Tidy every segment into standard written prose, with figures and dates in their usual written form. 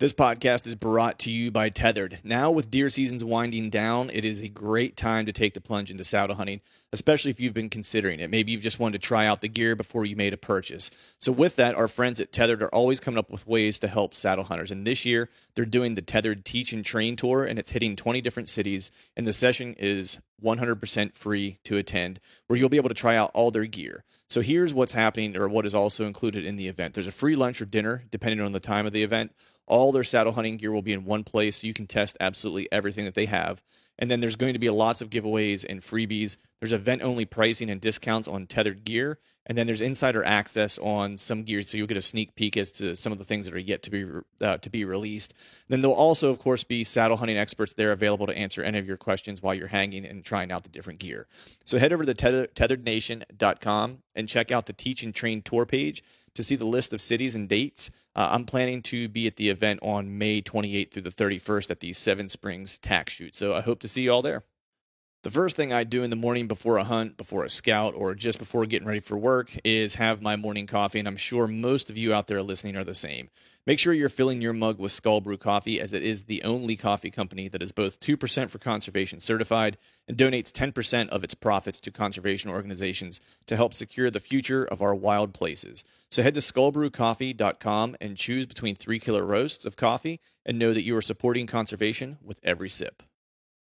This podcast is brought to you by Tethered. Now, with deer seasons winding down, it is a great time to take the plunge into saddle hunting, especially if you've been considering it. Maybe you've just wanted to try out the gear before you made a purchase. So with that, our friends at Tethered are always coming up with ways to help saddle hunters. And this year, they're doing the Tethered Teach and Train Tour, and it's hitting 20 different cities. And the session is 100% free to attend, where you'll be able to try out all their gear. So here's what's happening, or what is also included in the event. There's a free lunch or dinner, depending on the time of the event. All their saddle hunting gear will be in one place, so you can test absolutely everything that they have. And then there's going to be lots of giveaways and freebies. There's event-only pricing and discounts on Tethered gear. And then there's insider access on some gear, so you'll get a sneak peek as to some of the things that are yet to be released. Then there'll also, of course, be saddle hunting experts there available to answer any of your questions while you're hanging and trying out the different gear. So head over to tetherednation.com and check out the Teach and Train Tour page to see the list of cities and dates. I'm planning to be at the event on May 28th through the 31st at the Seven Springs Tack Shoot, so I hope to see you all there. The first thing I do in the morning before a hunt, before a scout, or just before getting ready for work is have my morning coffee, and I'm sure most of you out there listening are the same. Make sure you're filling your mug with Skull Brew coffee, as it is the only coffee company that is both 2% for conservation certified and donates 10% of its profits to conservation organizations to help secure the future of our wild places. So head to skullbrewcoffee.com and choose between 3 kilo roasts of coffee and know that you are supporting conservation with every sip.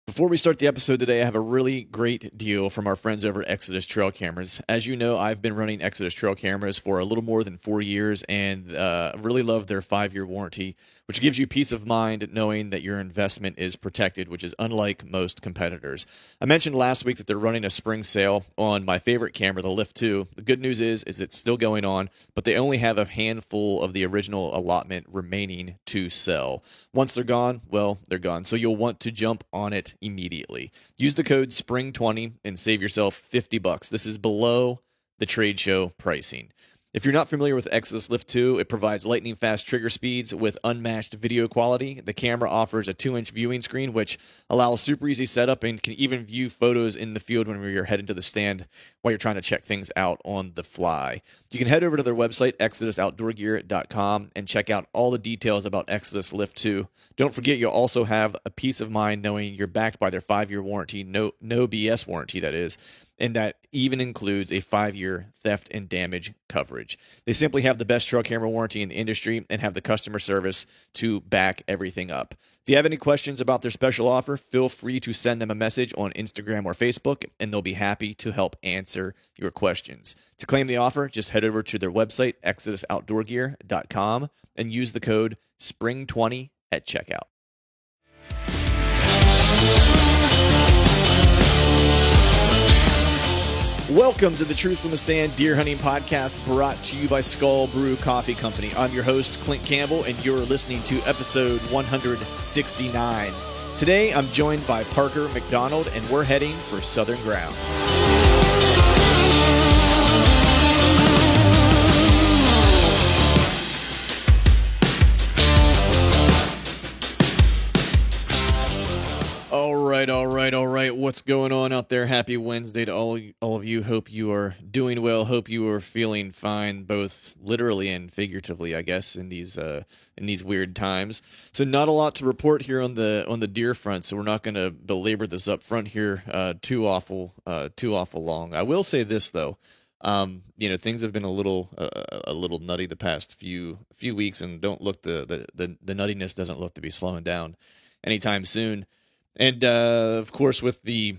Before we start the episode today, I have a really great deal from our friends over at Exodus Trail Cameras. As you know, I've been running Exodus Trail Cameras for a little more than 4 years and really love their 5-year warranty, which gives you peace of mind knowing that your investment is protected, which is unlike most competitors. I mentioned last week that they're running a spring sale on my favorite camera, the Lift 2. The good news is it's still going on, but they only have a handful of the original allotment remaining to sell. Once they're gone, well, they're gone. So you'll want to jump on it immediately. Use the code SPRING20 and save yourself $50. This is below the trade show pricing. If you're not familiar with Exodus Lift 2, it provides lightning-fast trigger speeds with unmatched video quality. The camera offers a 2-inch viewing screen, which allows super easy setup and can even view photos in the field when you're heading to the stand while you're trying to check things out on the fly. You can head over to their website, exodusoutdoorgear.com, and check out all the details about Exodus Lift 2. Don't forget, you'll also have a peace of mind knowing you're backed by their 5-year warranty, no BS warranty, that is, and that even includes a 5-year theft and damage coverage. They simply have the best trail camera warranty in the industry and have the customer service to back everything up. If you have any questions about their special offer, feel free to send them a message on Instagram or Facebook, and they'll be happy to help answer your questions. To claim the offer, just head over to their website, exodusoutdoorgear.com, and use the code SPRING20 at checkout. Welcome to the Truth from the Stand Deer Hunting Podcast, brought to you by Skull Brew Coffee Company. I'm your host, Clint Campbell, and you're listening to episode 169. Today, I'm joined by Parker McDonald, and we're heading for Southern Ground. All right. What's going on out there? Happy Wednesday to all of you. Hope you are doing well. Hope you are feeling fine, both literally and figuratively, I guess, in these weird times. So not a lot to report here on the deer front, so we're not going to belabor this up front here too awful long. I will say this though. Things have been a little nutty the past few weeks, and the nuttiness doesn't look to be slowing down anytime soon. And of course, with the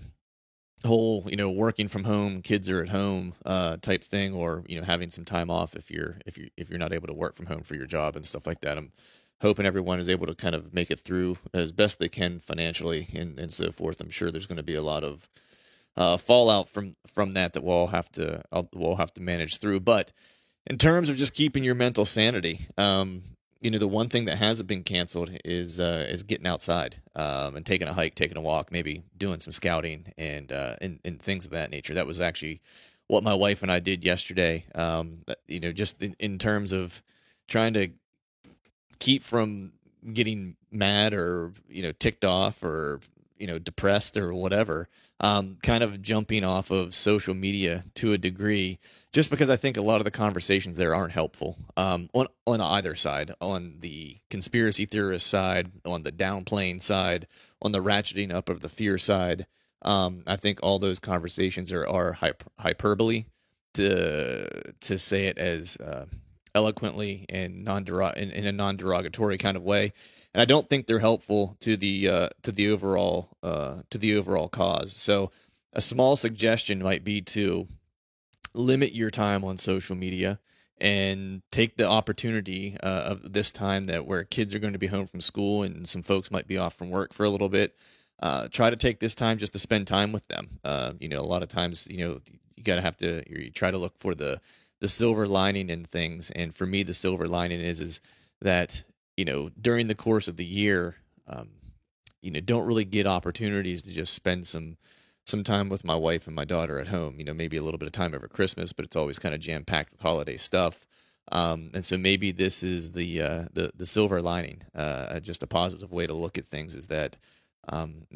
whole working from home, kids are at home type thing, or having some time off if you're not able to work from home for your job and stuff like that, I'm hoping everyone is able to kind of make it through as best they can financially and so forth. I'm sure there's going to be a lot of fallout from that we'll have to manage through. But in terms of just keeping your mental sanity, the one thing that hasn't been canceled is getting outside and taking a hike, taking a walk, maybe doing some scouting and things of that nature. That was actually what my wife and I did yesterday. Just in terms of trying to keep from getting mad or ticked off or depressed or whatever, kind of jumping off of social media to a degree, just because I think a lot of the conversations there aren't helpful, on either side, on the conspiracy theorist side, on the downplaying side, on the ratcheting up of the fear side. I think all those conversations are hyperbole, to say it as eloquently and in a non-derogatory kind of way, and I don't think they're helpful to the overall cause. So, a small suggestion might be to limit your time on social media and take the opportunity of this time that where kids are going to be home from school and some folks might be off from work for a little bit. Try to take this time just to spend time with them. A lot of times, you try to look for the silver lining in things. And for me, the silver lining is that, during the course of the year, don't really get opportunities to just spend some time with my wife and my daughter at home. Maybe a little bit of time over Christmas, but it's always kind of jam packed with holiday stuff. And so maybe this is the silver lining, just a positive way to look at things, is that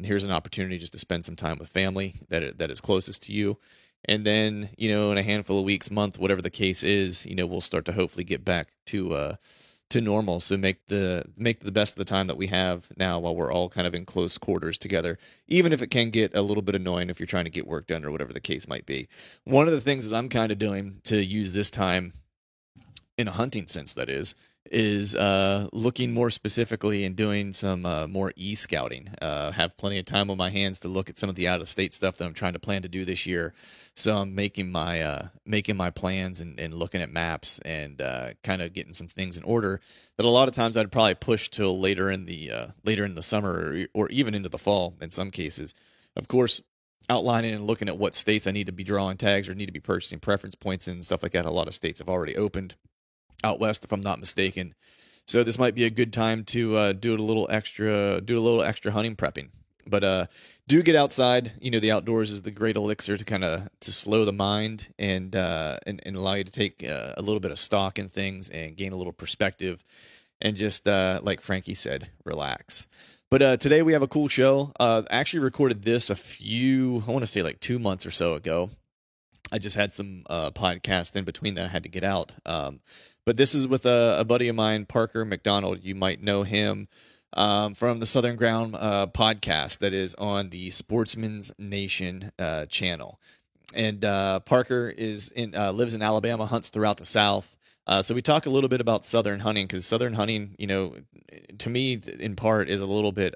here's an opportunity just to spend some time with family that is closest to you. And then, in a handful of weeks, month, whatever the case is, we'll start to hopefully get back to normal. So make the best of the time that we have now while we're all kind of in close quarters together, even if it can get a little bit annoying if you're trying to get work done or whatever the case might be. One of the things that I'm kind of doing to use this time in a hunting sense, that is looking more specifically and doing some more e-scouting. Have plenty of time on my hands to look at some of the out-of-state stuff that I'm trying to plan to do this year. So I'm making my plans and looking at maps and kind of getting some things in order that a lot of times I'd probably push till later in the summer or even into the fall in some cases. Of course, outlining and looking at what states I need to be drawing tags or need to be purchasing preference points in and stuff like that. A lot of states have already opened out west, if I'm not mistaken. So this might be a good time to do a little extra hunting prepping. But do get outside. The outdoors is the great elixir to slow the mind and allow you to take a little bit of stock in things and gain a little perspective and just like Frankie said, relax. But today we have a cool show. I actually recorded this I want to say like 2 months or so ago. I just had some podcasts in between that I had to get out. But this is with a buddy of mine, Parker McDonald. You might know him from the Southern Ground podcast that is on the Sportsman's Nation channel. And Parker lives in Alabama, hunts throughout the South. So we talk a little bit about Southern hunting, because Southern hunting, to me, in part, is a little bit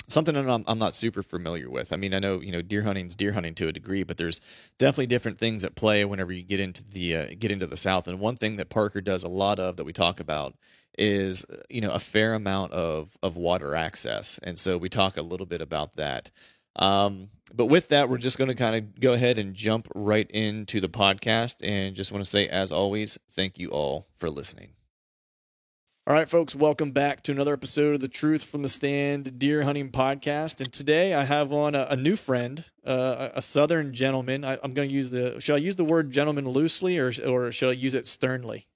something that I'm not super familiar with. I mean, I know, deer hunting's deer hunting to a degree, but there's definitely different things at play whenever you get into the South. And one thing that Parker does a lot of that we talk about is, a fair amount of water access. And so we talk a little bit about that. But with that, we're just going to kind of go ahead and jump right into the podcast. And just want to say, as always, thank you all for listening. All right, folks, welcome back to another episode of the Truth from the Stand Deer Hunting Podcast. And today I have on a new friend, a Southern gentleman. I'm going to should I use the word gentleman loosely or should I use it sternly?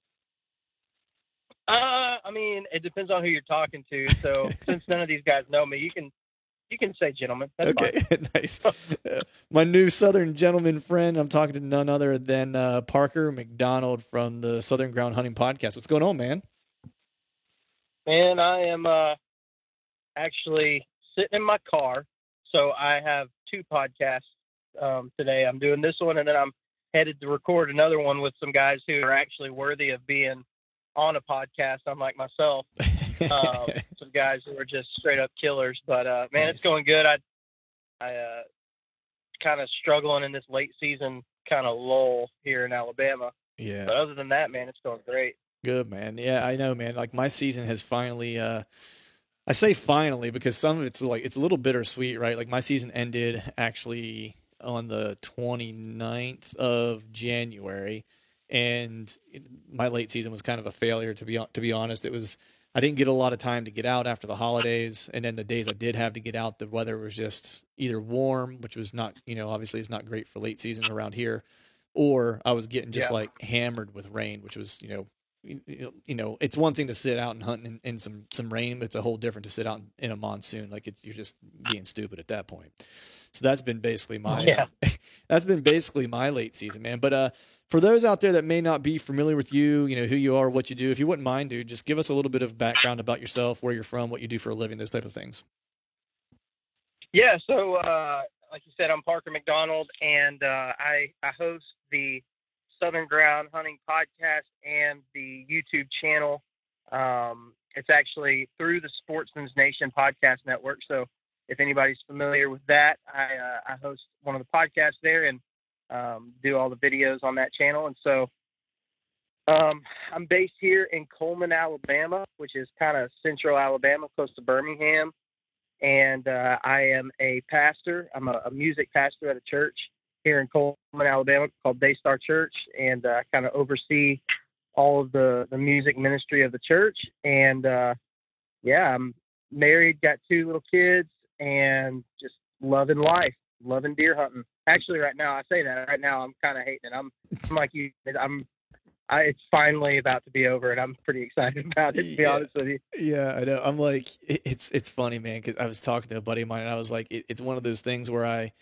I mean, it depends on who you're talking to. So since none of these guys know me, you can say gentleman. That's okay, fine. Nice. My new Southern gentleman friend, I'm talking to none other than Parker McDonald from the Southern Ground Hunting Podcast. What's going on, man? Man, I am actually sitting in my car. So I have 2 podcasts today. I'm doing this one, and then I'm headed to record another one with some guys who are actually worthy of being on a podcast, unlike myself. Some guys who are just straight up killers. But, man, Nice. It's going good. I kind of struggling in this late season kind of lull here in Alabama. Yeah. But other than that, man, it's going great. Good, man. Yeah, I know, man. Like, my season has finally, I say finally because some of it's like, it's a little bittersweet, right? Like, my season ended actually on the 29th of January, and my late season was kind of a failure, to be honest. I didn't get a lot of time to get out after the holidays, and then the days I did have to get out, the weather was just either warm, which was not, obviously it's not great for late season around here, or I was getting just like hammered with rain, which was, it's one thing to sit out and hunt in some rain, but it's a whole different to sit out in a monsoon. Like you're just being stupid at that point. So that's been basically that's been basically my late season, man. But for those out there that may not be familiar with you, who you are, what you do, if you wouldn't mind, dude, just give us a little bit of background about yourself, where you're from, what you do for a living, those type of things. Yeah. So, like you said, I'm Parker McDonald, and I host the Southern Ground Hunting podcast and the YouTube channel. It's actually through the Sportsman's Nation podcast network. So if anybody's familiar with that, I host one of the podcasts there and do all the videos on that channel. And so I'm based here in Coleman, Alabama, which is kind of central Alabama, close to Birmingham. And I am a pastor. I'm a music pastor at a church here in Coleman, Alabama, called Daystar Church. And I kind of oversee all of the music ministry of the church. And I'm married, got 2 little kids, and just loving life, loving deer hunting. Actually, right now, I say that right now, I'm kind of hating it. I'm like you. It's finally about to be over, and I'm pretty excited about it, to be honest with you. Yeah, I know. I'm like, it's funny, man, because I was talking to a buddy of mine, and I was like, it's one of those things where I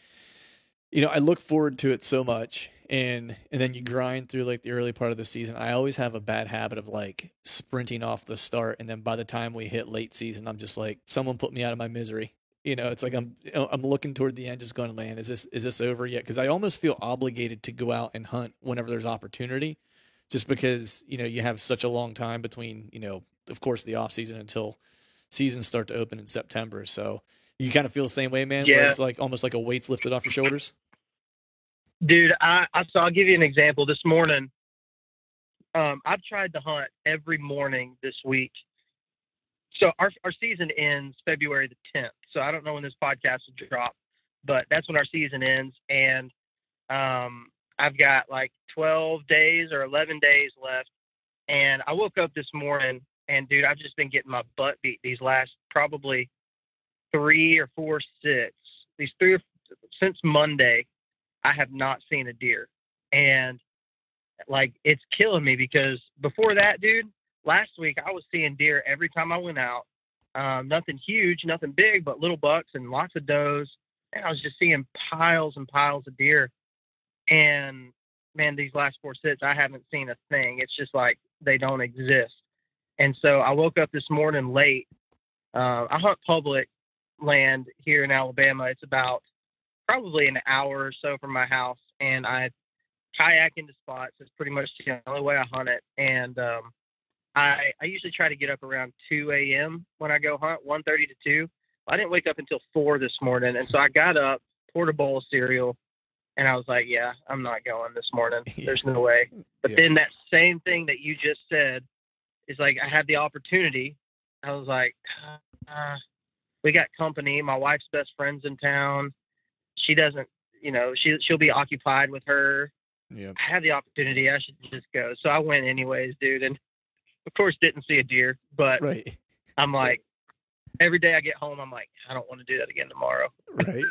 look forward to it so much, and then you grind through like the early part of the season. I always have a bad habit of like sprinting off the start, and then by the time we hit late season, I'm just like, someone put me out of my misery. It's like I'm looking toward the end, just going, man, is this over yet? Because I almost feel obligated to go out and hunt whenever there's opportunity, just because you have such a long time between of course the off season until seasons start to open in September. So you kind of feel the same way, man. Yeah. Where it's like almost like a weight's lifted off your shoulders. Dude, I'll give you an example. This morning, I've tried to hunt every morning this week. So our season ends February the 10th. So I don't know when this podcast will drop, but that's when our season ends. And I've got like 12 days or 11 days left. And I woke up this morning, and dude, I've just been getting my butt beat these last probably 3 or 4 sits. Since Monday, I have not seen a deer. And like, it's killing me, because before that, dude, last week I was seeing deer every time I went out. Nothing huge, nothing big, but little bucks and lots of does. And I was just seeing piles and piles of deer. And man, these last 4 sits, I haven't seen a thing. It's just like they don't exist. And so I woke up this morning late. I hunt public land here in Alabama. It's about probably an hour or so from my house, and I kayak into spots. It's pretty much the only way I hunt it. And I usually try to get up around 2 a.m. when I go hunt, 1:30 to 2. I didn't wake up until 4 this morning, and so I got up, poured a bowl of cereal, and I was like, yeah, I'm not going this morning. There's no way. But then that same thing that you just said is like, I had the opportunity. I was like, we got company. My wife's best friend's in town. She doesn't, she'll be occupied with her. Yeah. I had the opportunity. I should just go. So I went anyways, dude. And of course didn't see a deer, but right. I'm like, every day I get home, I'm like, I don't want to do that again tomorrow. Right.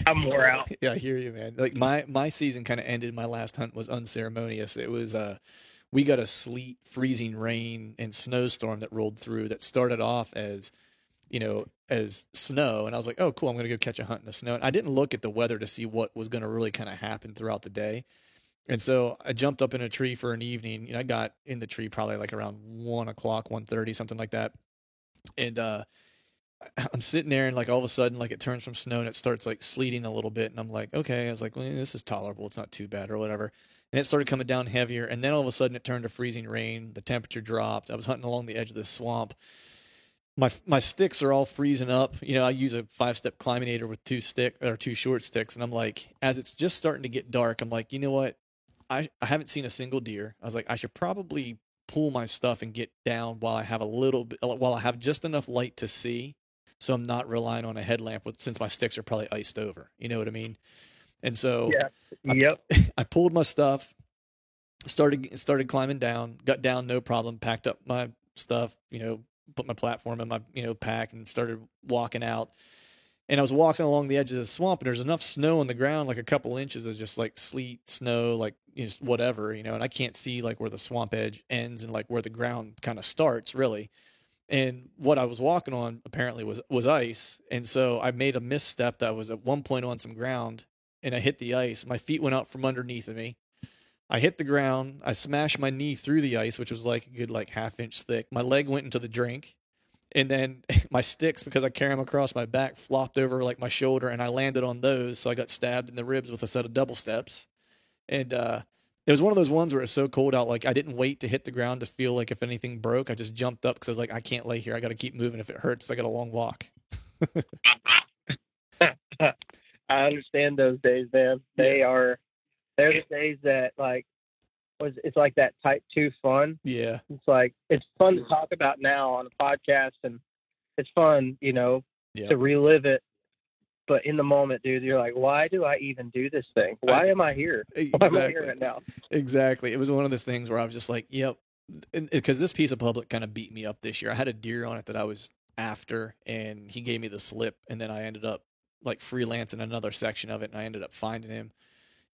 I'm wore out. Yeah, I hear you, man. Like my season kind of ended. My last hunt was unceremonious. It was, we got a sleet, freezing rain and snowstorm that rolled through that started off as snow. And I was like, oh, cool, I'm going to go catch a hunt in the snow. And I didn't look at the weather to see what was going to really kind of happen throughout the day. And so I jumped up in a tree for an evening. I got in the tree probably like around 1 o'clock, 1:30, something like that. And I'm sitting there, and like all of a sudden, like it turns from snow and it starts like sleeting a little bit. And I'm like, okay. I was like, well, this is tolerable. It's not too bad or whatever. And it started coming down heavier. And then all of a sudden it turned to freezing rain. The temperature dropped. I was hunting along the edge of this swamp. My sticks are all freezing up. I use a 5-step climbinator with 2 short sticks. And I'm like, as it's just starting to get dark, I'm like, you know what? I haven't seen a single deer. I was like, I should probably pull my stuff and get down while I have just enough light to see. So I'm not relying on a headlamp since my sticks are probably iced over. You know what I mean? And so I pulled my stuff, started climbing down, got down, no problem, packed up my stuff, put my platform in my, pack, and started walking out. And I was walking along the edge of the swamp, and there's enough snow on the ground, like a couple inches of just like sleet, snow, like just whatever, and I can't see like where the swamp edge ends and like where the ground kind of starts really. And what I was walking on apparently was ice. And so I made a misstep that was at one point on some ground, and I hit the ice. My feet went out from underneath of me. I hit the ground. I smashed my knee through the ice, which was like a good like half-inch thick. My leg went into the drink. And then my sticks, because I carry them across my back, flopped over like my shoulder, and I landed on those. So I got stabbed in the ribs with a set of double steps. And it was one of those ones where it's so cold out, like I didn't wait to hit the ground to feel like if anything broke. I just jumped up because I was like, I can't lay here. I got to keep moving. If it hurts, I got a long walk. I understand those days, man. They're the days that like it's like that type 2 fun. Yeah. It's like, it's fun to talk about now on a podcast, and it's fun, to relive it. But in the moment, dude, you're like, why do I even do this thing? Why am I here? Exactly. Why am I here right now? Exactly. It was one of those things where I was just like, yep. Because this piece of public kind of beat me up this year. I had a deer on it that I was after, and he gave me the slip, and then I ended up like freelancing another section of it, and I ended up finding him,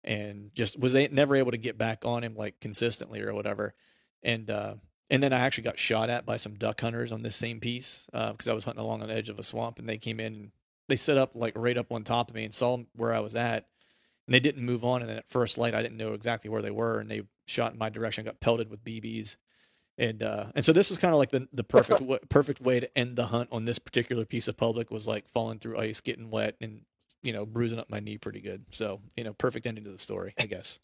and just was never able to get back on him like consistently or whatever. And then I actually got shot at by some duck hunters on this same piece because I was hunting along the edge of a swamp, and they came in and they set up like right up on top of me and saw where I was at, and they didn't move on. And then at first light, I didn't know exactly where they were, and they shot in my direction. I got pelted with BBs, and so this was kind of like the perfect way to end the hunt on this particular piece of public, was like falling through ice, getting wet, and bruising up my knee pretty good. So perfect ending to the story, I guess.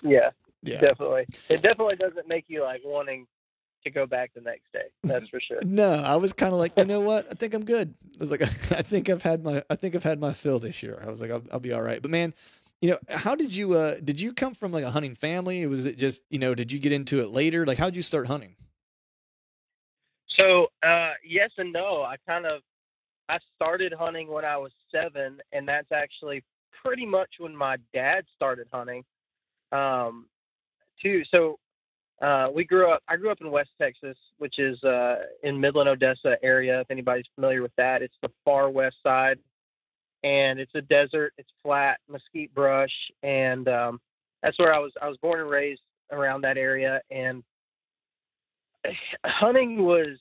Yeah, definitely. It definitely doesn't make you like wanting to go back the next day. That's for sure. No, I was kind of like, you know what? I think I'm good. I was like, I think I've had my fill this year. I was like, I'll be all right. But man, how did you come from like a hunting family? Was it just, did you get into it later? Like, how did you start hunting? So, yes and no. I started hunting when I was 7, and that's actually pretty much when my dad started hunting, too. So, I grew up in West Texas, which is in Midland, Odessa area. If anybody's familiar with that, it's the far west side, and it's a desert. It's flat, mesquite brush, and that's where I was born and raised around that area. And hunting was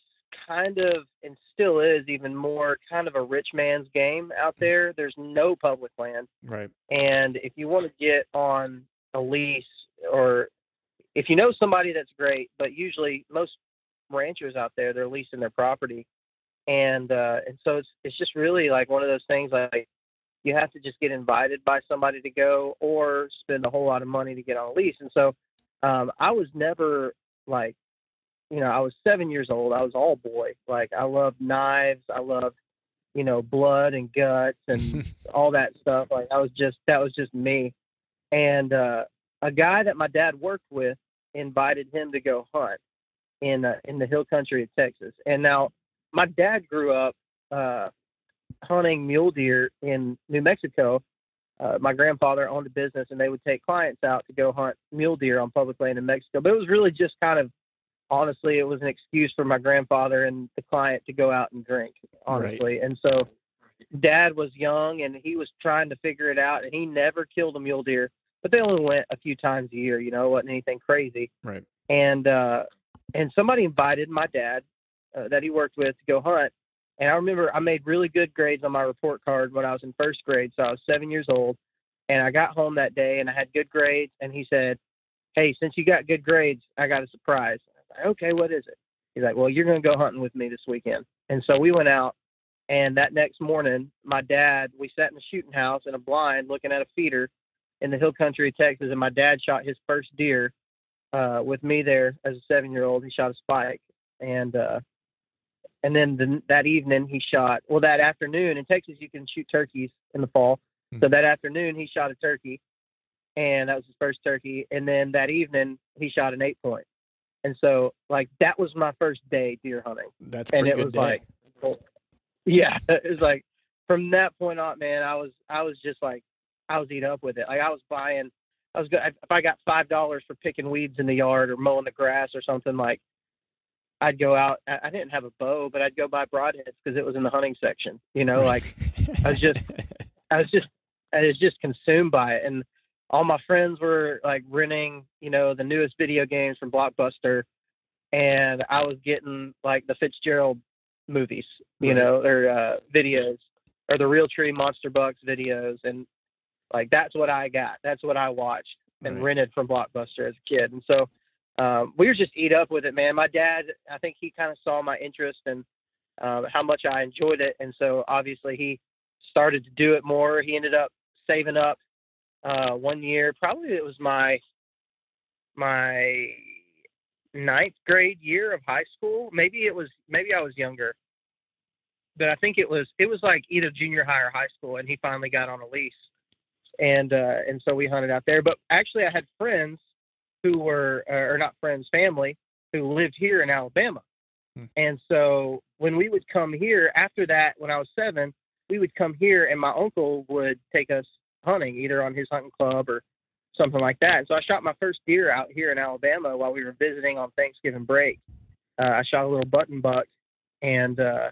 kind of, and still is even more, kind of a rich man's game out there. There's no public land, right? And if you want to get on a lease, or if you know somebody, that's great, but usually most ranchers out there, they're leasing their property. And so it's just really like one of those things, like you have to just get invited by somebody to go, or spend a whole lot of money to get on a lease. And so I was never like, I was 7 years old. I was all boy. Like, I loved knives. I loved, blood and guts and all that stuff. Like, that was just me. And a guy that my dad worked with invited him to go hunt in the hill country of Texas. And now my dad grew up hunting mule deer in New Mexico. My grandfather owned a business, and they would take clients out to go hunt mule deer on public land in Mexico. But it was really just kind of, honestly, it was an excuse for my grandfather and the client to go out and drink, honestly. Right. And so Dad was young, and he was trying to figure it out, and he never killed a mule deer, but they only went a few times a year, it wasn't anything crazy. Right. And somebody invited my dad that he worked with to go hunt. And I remember I made really good grades on my report card when I was in first grade. So I was 7 years old, and I got home that day and I had good grades. And he said, "Hey, since you got good grades, I got a surprise." I was like, "Okay, what is it?" He's like, "Well, you're going to go hunting with me this weekend." And so we went out, and that next morning, we sat in the shooting house in a blind looking at a feeder in the hill country of Texas. And my dad shot his first deer with me there as a 7-year-old. He shot a spike. And then that evening that afternoon in Texas, you can shoot turkeys in the fall. So that afternoon he shot a turkey, and that was his first turkey. And then that evening he shot an 8-point. And so like, that was my first day deer hunting. That's pretty good day. Like, yeah, it was like, from that point on, man, I was just like, I was eating up with it. Like, if I got $5 for picking weeds in the yard or mowing the grass or something, like, I'd go out. I didn't have a bow, but I'd go buy broadheads because it was in the hunting section. Like, I was just consumed by it. And all my friends were like renting, the newest video games from Blockbuster, and I was getting like the Fitzgerald movies, Right. or videos, or the Realtree Monster Bucks videos, and like that's what I got. That's what I watched and Right. rented from Blockbuster as a kid. And so we were just eat up with it, man. My dad, I think he kind of saw my interest and how much I enjoyed it, and so obviously he started to do it more. He ended up saving up one year. Probably it was my ninth grade year of high school. Maybe I was younger, but I think it was like either junior high or high school. And he finally got on a lease, and so we hunted out there. But actually, I had friends who were, or not friends, family who lived here in Alabama. And so when we would come here after that, when I was 7, we would come here, and my uncle would take us hunting, either on his hunting club or something like that. And so I shot my first deer out here in Alabama while we were visiting on Thanksgiving break. I shot a little button buck, and I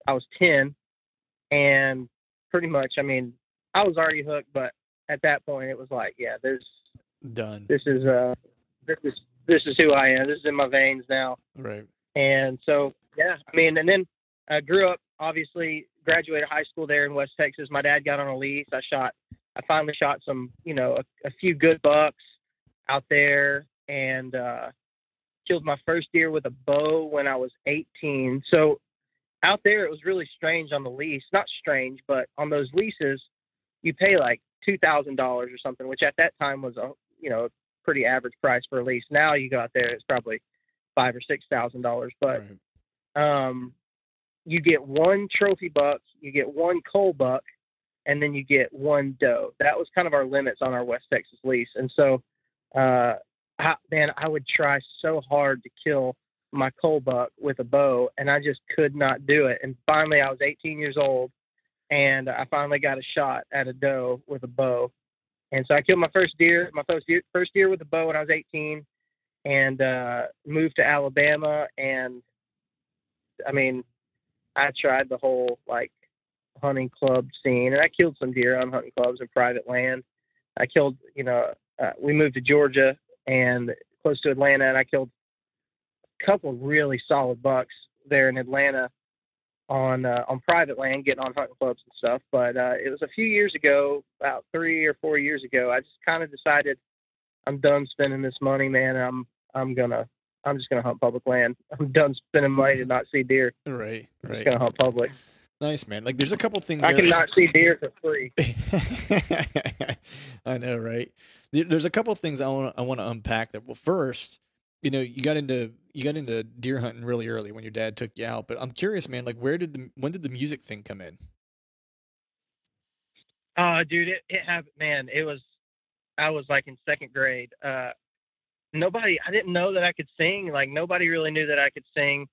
was 10, and pretty much, I mean, I was already hooked, but at that point it was like, yeah, Done. This is who I am. This is in my veins now. Right. And so, yeah, I mean, and then I grew up, obviously graduated high school there in West Texas. My dad got on a lease. I finally shot some, a few good bucks out there, and killed my first deer with a bow when I was 18. So out there, it was really strange on the lease. Not strange, but on those leases, you pay like $2,000 or something, which at that time was a pretty average price for a lease. Now you go out there, it's probably $5,000 or $6,000. But Right. You get one trophy buck, you get one cull buck, and then you get one doe. That was kind of our limits on our West Texas lease. And so, I would try so hard to kill my cull buck with a bow, and I just could not do it. And finally, I was 18 years old, and I finally got a shot at a doe with a bow. And so I killed my first deer with a bow when I was 18, and moved to Alabama. And I mean, I tried the whole like hunting club scene, and I killed some deer on hunting clubs and private land. I killed, we moved to Georgia and close to Atlanta, and I killed a couple of really solid bucks there in Atlanta on private land, getting on hunting clubs and stuff. But it was a few years ago, about 3 or 4 years ago, I just kind of decided I'm done spending this money, man. And I'm just gonna hunt public land. I'm done spending money to not see deer. Right. I'm just gonna hunt public. Nice, man. Like, there's a couple things I cannot see deer for free. I know, right? There's a couple things I want to unpack there. Well, first, you got into deer hunting really early when your dad took you out. But I'm curious, man. Like, when did the music thing come in? Dude, it happened, man. I was like in second grade. I didn't know that I could sing. Like, nobody really knew that I could sing.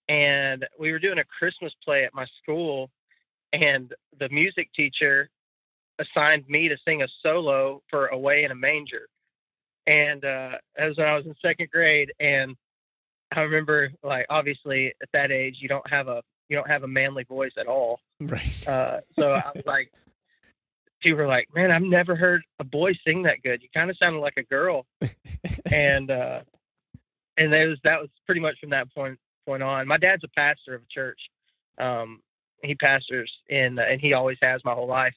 And we were doing a Christmas play at my school, and the music teacher assigned me to sing a solo for Away in a Manger. And that was when I was in second grade. And I remember, like, obviously at that age, you don't have a manly voice at all. Right. So I was like, people were like, man, I've never heard a boy sing that good. You kind of sounded like a girl. And that was pretty much from that point on. My dad's a pastor of a church. He pastors and he always has my whole life.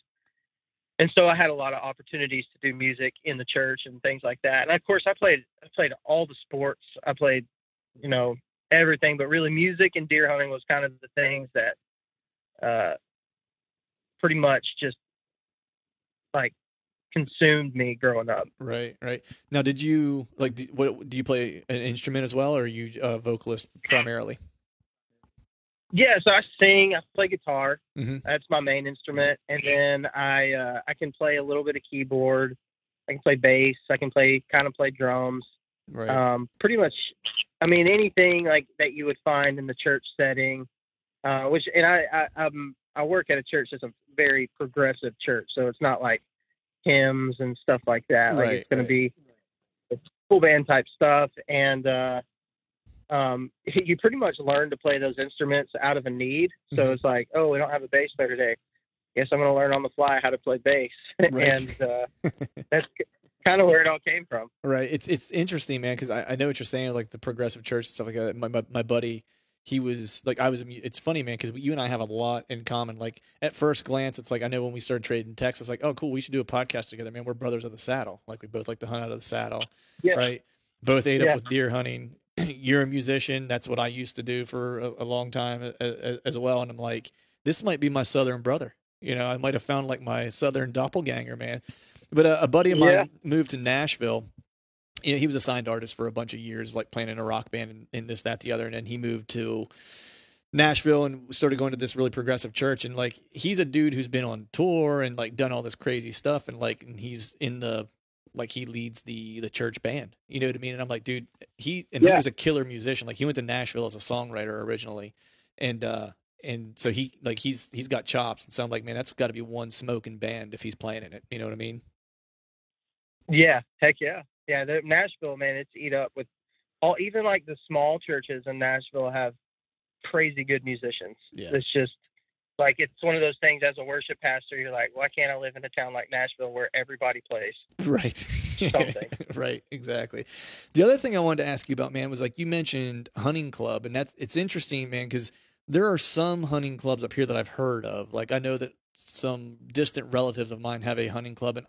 And so I had a lot of opportunities to do music in the church and things like that. And of course I played all the sports. I played, everything, but really music and deer hunting was kind of the things that pretty much just like consumed me growing up. Right. Now, did you do you play an instrument as well, or are you a vocalist primarily? Yeah, so I sing. I play guitar. Mm-hmm. That's my main instrument, and then I can play a little bit of keyboard. I can play bass. I can play drums. Right. Pretty much, I mean, anything like that you would find in the church setting. I work at a church that's a very progressive church, so it's not like hymns and stuff like that. Like, it's going to be full band type stuff, and you pretty much learn to play those instruments out of a need. So It's like, oh, we don't have a bass player today. guess I'm going to learn on the fly how to play bass. Right. And that's kind of where it all came from. Right. It's interesting, man, because I know what you're saying, like the progressive church and stuff like that. My buddy, he was like, it's funny, man, because you and I have a lot in common. Like at first glance, it's like, I know when we started trading texts, it's like, oh, cool, we should do a podcast together, man. We're brothers of the saddle. Like we both like to hunt out of the saddle. Yeah. Right. Both ate up with deer hunting. You're a musician. That's what I used to do for a long time as well. And I'm like, this might be my Southern brother. You know, I might have found like my Southern doppelganger, man. But a buddy of mine moved to Nashville. You know, he was a signed artist for a bunch of years, like playing in a rock band and this, that, the other. And then he moved to Nashville and started going to this really progressive church. And like, he's a dude who's been on tour and like done all this crazy stuff. And like, and he's in the, like he leads the church band, you know what I mean? And I'm like, dude, he was a killer musician. Like he went to Nashville as a songwriter originally. And so he's got chops. And so I'm like, man, that's got to be one smoking band if he's playing in it. You know what I mean? Yeah. Heck yeah. Yeah. Nashville, man, it's eat up with even like the small churches in Nashville have crazy good musicians. Yeah. It's just like, it's one of those things as a worship pastor, you're like, why can't I live in a town like Nashville where everybody plays? Right. Something. Right. Exactly. The other thing I wanted to ask you about, man, was like, you mentioned hunting club, and it's interesting, man, because there are some hunting clubs up here that I've heard of. Like I know that some distant relatives of mine have a hunting club,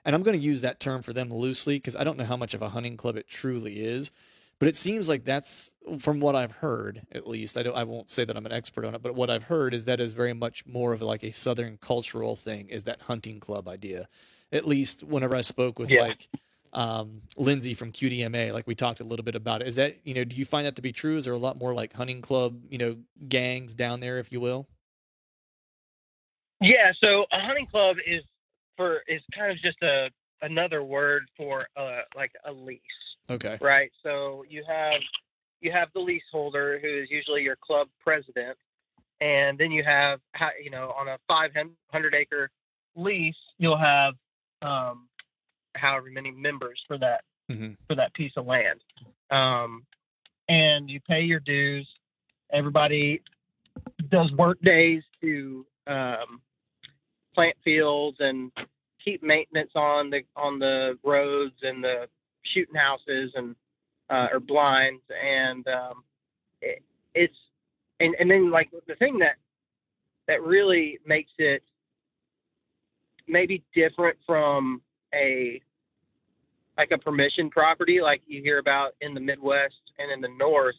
and I'm going to use that term for them loosely because I don't know how much of a hunting club it truly is. But it seems like that's, from what I've heard, at least, I won't say that I'm an expert on it, but what I've heard is that is very much more of like a Southern cultural thing, is that hunting club idea. At least whenever I spoke with like Lindsay from QDMA, like we talked a little bit about it. Is that, you know, do you find that to be true? Is there a lot more like hunting club, you know, gangs down there, if you will? Yeah. So a hunting club is kind of just another word for like a lease. Okay. Right. So you have the leaseholder, who is usually your club president, and then you have, you know, on a 500 acre lease, you'll have however many members for that for that piece of land, and you pay your dues. Everybody does work days to plant fields and keep maintenance on the roads and the shooting houses and or blinds, and it's then like the thing that really makes it maybe different from a permission property like you hear about in the Midwest and in the North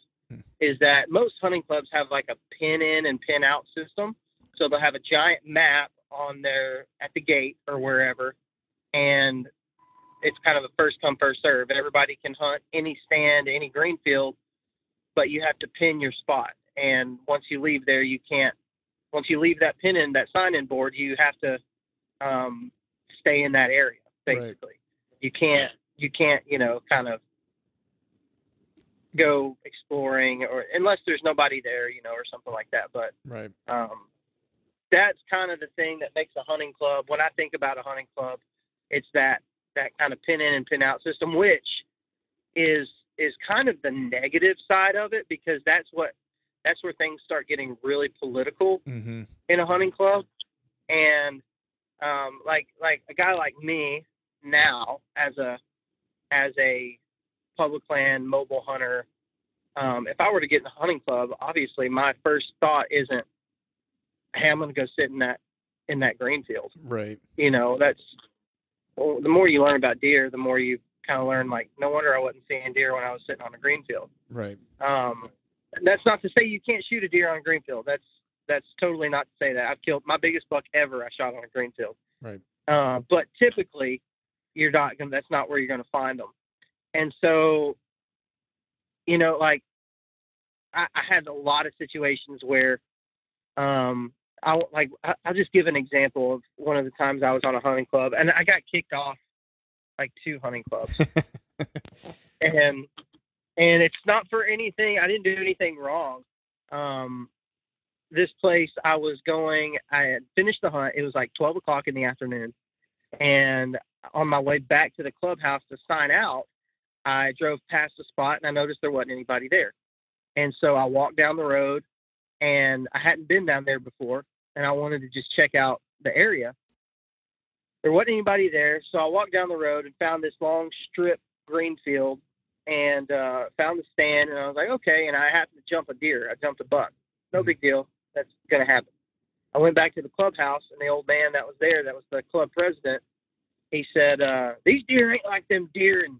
is that most hunting clubs have like a pin in and pin out system. So they'll have a giant map at the gate or wherever, and it's kind of a first come, first serve. Everybody can hunt any stand, any green field, but you have to pin your spot. And once you leave there, once you leave that pin in, that sign-in board, you have to stay in that area, basically. Right. You can't, you know, kind of go exploring, or unless there's nobody there, you know, or something like that. But right. That's kind of the thing that makes a hunting club. When I think about a hunting club, it's that kind of pin in and pin out system, which is kind of the negative side of it, because that's where things start getting really political in a hunting club. And like a guy like me now, as a public land mobile hunter, if I were to get in a hunting club, obviously my first thought isn't, hey, I'm going to go sit in that green field. Right. You know, the more you learn about deer, the more you kind of learn, like, no wonder I wasn't seeing deer when I was sitting on a green field. Right. That's not to say you can't shoot a deer on a green field. That's totally not to say that. I've killed my biggest buck ever. I shot on a green field. Right. But typically that's not where you're going to find them. And so, you know, like I had a lot of situations where, I'll just give an example of one of the times I was on a hunting club, and I got kicked off like 2 hunting clubs. and it's not for anything. I didn't do anything wrong. This place I had finished the hunt. It was like 12 o'clock in the afternoon. And on my way back to the clubhouse to sign out, I drove past the spot and I noticed there wasn't anybody there. And so I walked down the road, and I hadn't been down there before, and I wanted to just check out the area. There wasn't anybody there, so I walked down the road and found this long strip green field and found the stand, and I was like, okay, and I happened to jump a deer. I jumped a buck. No big deal. That's going to happen. I went back to the clubhouse, and the old man that was there, that was the club president, he said, these deer ain't like them deer in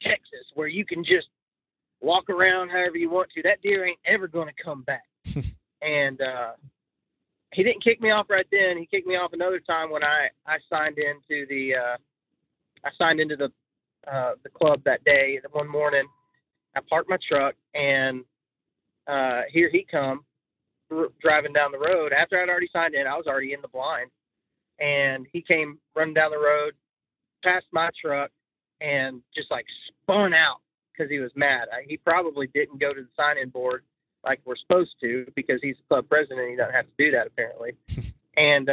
Texas where you can just walk around however you want to. That deer ain't ever going to come back. And he didn't kick me off right then. He kicked me off another time when I signed into the club that day. One morning, I parked my truck, and here he come driving down the road. After I'd already signed in, I was already in the blind, and he came running down the road past my truck and just like spun out because he was mad. He probably didn't go to the sign-in board like we're supposed to because he's the club president and he doesn't have to do that apparently. And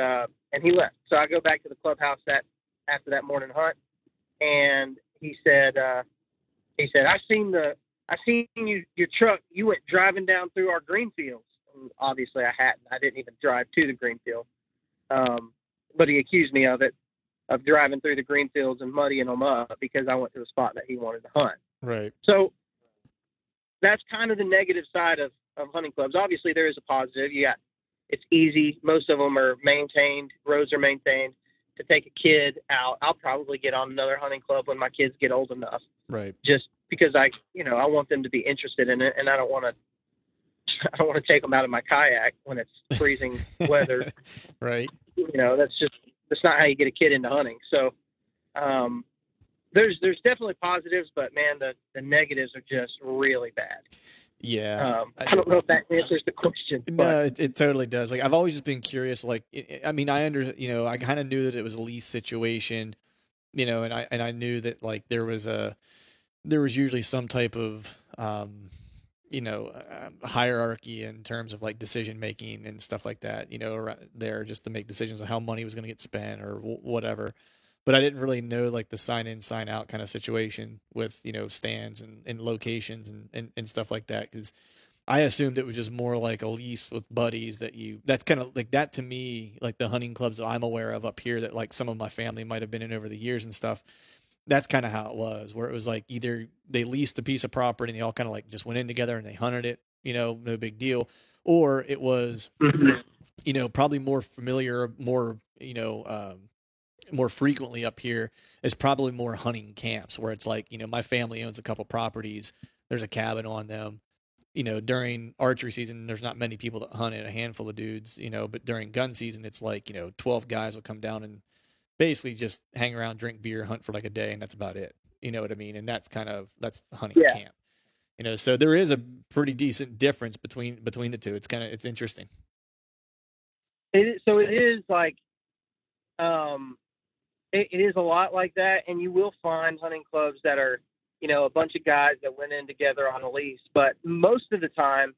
he left. So I go back to the clubhouse after that morning hunt, and he said, I seen your truck. You went driving down through our green fields. And obviously I hadn't. I didn't even drive to the green field. But he accused me of driving through the green fields and muddying them up because I went to the spot that he wanted to hunt. Right. So that's kind of the negative side of hunting clubs. Obviously there is a positive. It's easy. Most of them are maintained. Roads are maintained. To take a kid out, I'll probably get on another hunting club when my kids get old enough. Right. Just because I want them to be interested in it, and I don't want to take them out of my kayak when it's freezing weather. Right. That's not how you get a kid into hunting. So, there's definitely positives, but man, the negatives are just really bad. Yeah. I don't know if that answers the question. No, it totally does. Like, I've always just been curious. Like, I kind of knew that it was a lease situation, and I knew that like there was usually some type of, hierarchy in terms of like decision making and stuff like that, there just to make decisions on how money was going to get spent or whatever. But I didn't really know like the sign in, sign out kind of situation with, stands and locations and stuff like that. Cause I assumed it was just more like a lease with buddies that's kind of like that to me, like the hunting clubs that I'm aware of up here that like some of my family might've been in over the years and stuff. That's kind of how it was, where it was like either they leased a piece of property and they all kind of like just went in together and they hunted it, no big deal. Or it was, probably more familiar, more, more frequently up here is probably more hunting camps where it's like, my family owns a couple properties. There's a cabin on them, during archery season, there's not many people that hunt it, a handful of dudes, but during gun season, it's like, 12 guys will come down and basically just hang around, drink beer, hunt for like a day. And that's about it. You know what I mean? And that's the hunting camp, so there is a pretty decent difference between the two. It's interesting. It is like, it is a lot like that. And you will find hunting clubs that are, a bunch of guys that went in together on a lease, but most of the time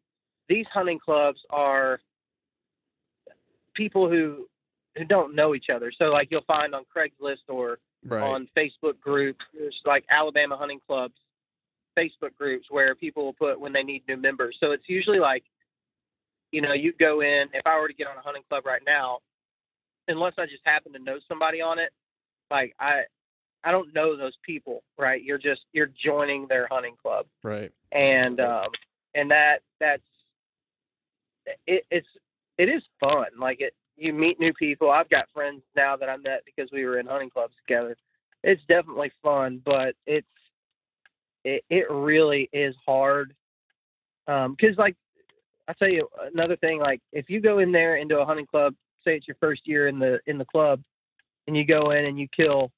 these hunting clubs are people who don't know each other. So like you'll find on Craigslist or on Facebook groups, there's like Alabama hunting clubs, Facebook groups where people will put when they need new members. So it's usually like, you go in, if I were to get on a hunting club right now, unless I just happen to know somebody on it, like I don't know those people, right? You're joining their hunting club. Right. And that's, it is fun. Like you meet new people. I've got friends now that I met because we were in hunting clubs together. It's definitely fun, but it really is hard. 'Cause like, I'll tell you another thing, like if you go in there into a hunting club, say it's your first year in the club, and you go in and you kill,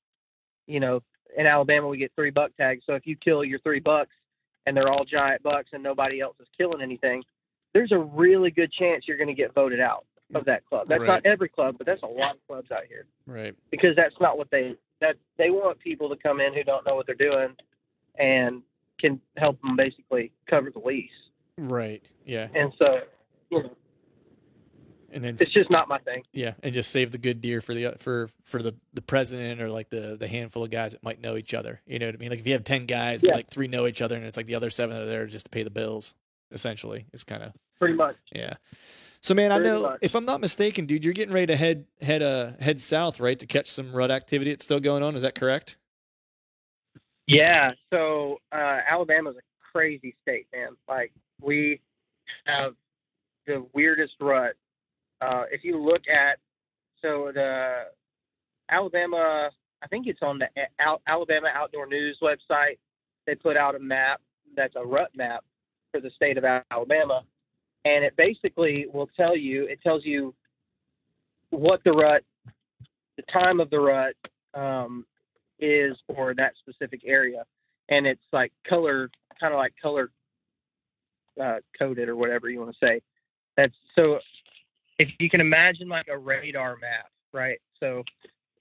in Alabama, we get 3 buck tags. So if you kill your 3 bucks and they're all giant bucks and nobody else is killing anything, there's a really good chance you're going to get voted out of that club. That's not every club, but that's a lot of clubs out here. Right. Because that's not what they want people to come in who don't know what they're doing and can help them basically cover the lease. Right. Yeah. And so, and then it's just not my thing. Yeah, and just save the good deer for the president or like the handful of guys that might know each other. You know what I mean? Like if you have 10 guys, and like 3 know each other, and it's like the other 7 are there just to pay the bills. Essentially, it's kind of pretty much. Yeah. So, man, I Pretty know much. if I'm not mistaken, dude, you're getting ready to head south, right, to catch some rut activity. It's still going on. Is that correct? Yeah. So Alabama's a crazy state, man. Like we have the weirdest rut. If you look at the Alabama, I think it's on the Alabama Outdoor News website. They put out a map that's a rut map for the state of Alabama, and it basically will tell you. It tells you what the rut, the time of the rut is for that specific area, and it's like color, kind of like color coded or whatever you want to say. That's so. If you can imagine like a radar map, right? So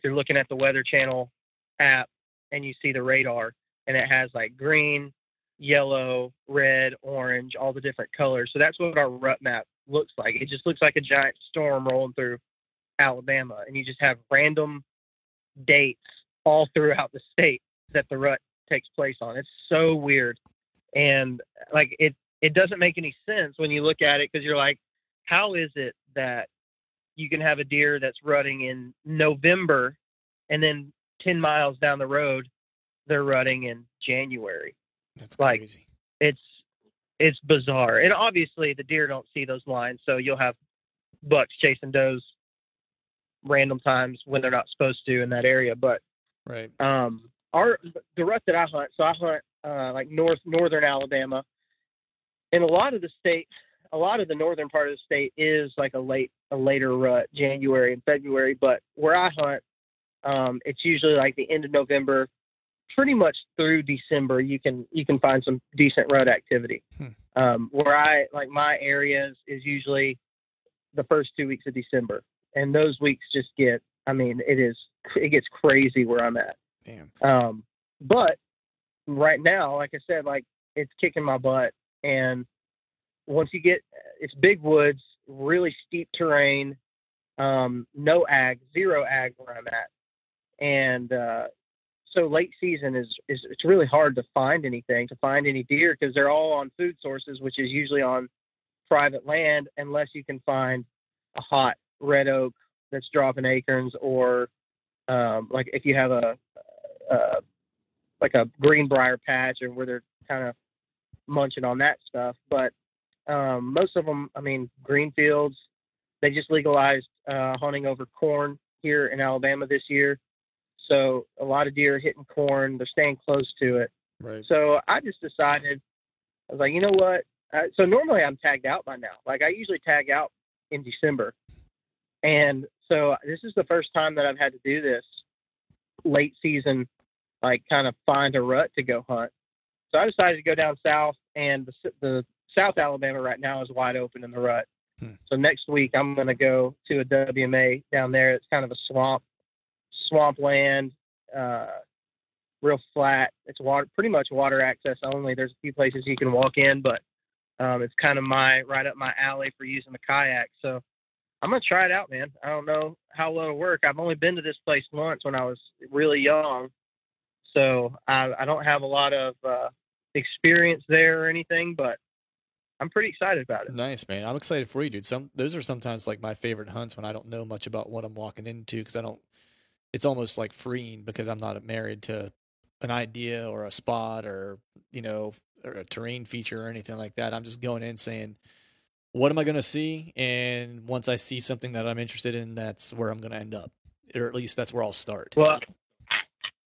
you're looking at the Weather Channel app and you see the radar and it has like green, yellow, red, orange, all the different colors. So that's what our rut map looks like. It just looks like a giant storm rolling through Alabama, and you just have random dates all throughout the state that the rut takes place on. It's so weird. And like it doesn't make any sense when you look at it, because you're like, how is it that you can have a deer that's rutting in November and then 10 miles down the road they're rutting in January? That's like crazy. It's bizarre. And obviously the deer don't see those lines, so you'll have bucks chasing does random times when they're not supposed to in that area. But Right. The rut that I hunt, so I hunt like northern Alabama, and a lot of the northern part of the state is like a later rut, January and February. But where I hunt, it's usually like the end of November, pretty much through December. You can find some decent rut activity. Where I like my areas is usually the first 2 weeks of December, and those weeks just get. I mean, it gets crazy where I'm at. Damn. But right now, like I said, like it's kicking my butt. And once you get, it's big woods, really steep terrain, no ag, zero ag where I'm at. And so late season is it's really hard to find any deer, because they're all on food sources, which is usually on private land, unless you can find a hot red oak that's dropping acorns, or like if you have like a greenbrier patch, or where they're kind of munching on that stuff. But most of them, I mean, green fields, they just legalized hunting over corn here in Alabama this year. So a lot of deer are hitting corn. They're staying close to it. Right. So I just decided, I was like, you know what? So normally I'm tagged out by now. Like I usually tag out in December. And so this is the first time that I've had to do this late season, like kind of find a rut to go hunt. So I decided to go down south, and the South Alabama right now is wide open in the rut. So next week I'm going to go to a WMA down there. It's kind of a swamp land, real flat. It's pretty much water access only. There's a few places you can walk in, but it's kind of right up my alley for using the kayak. So I'm going to try it out, man. I don't know how well it'll work. I've only been to this place once when I was really young. So I don't have a lot of experience there or anything, but I'm pretty excited about it. Nice, man. I'm excited for you, dude. Those are sometimes like my favorite hunts when I don't know much about what I'm walking into, because it's almost like freeing, because I'm not married to an idea or a spot or a terrain feature or anything like that. I'm just going in saying, what am I going to see? And once I see something that I'm interested in, that's where I'm going to end up, or at least that's where I'll start. Well,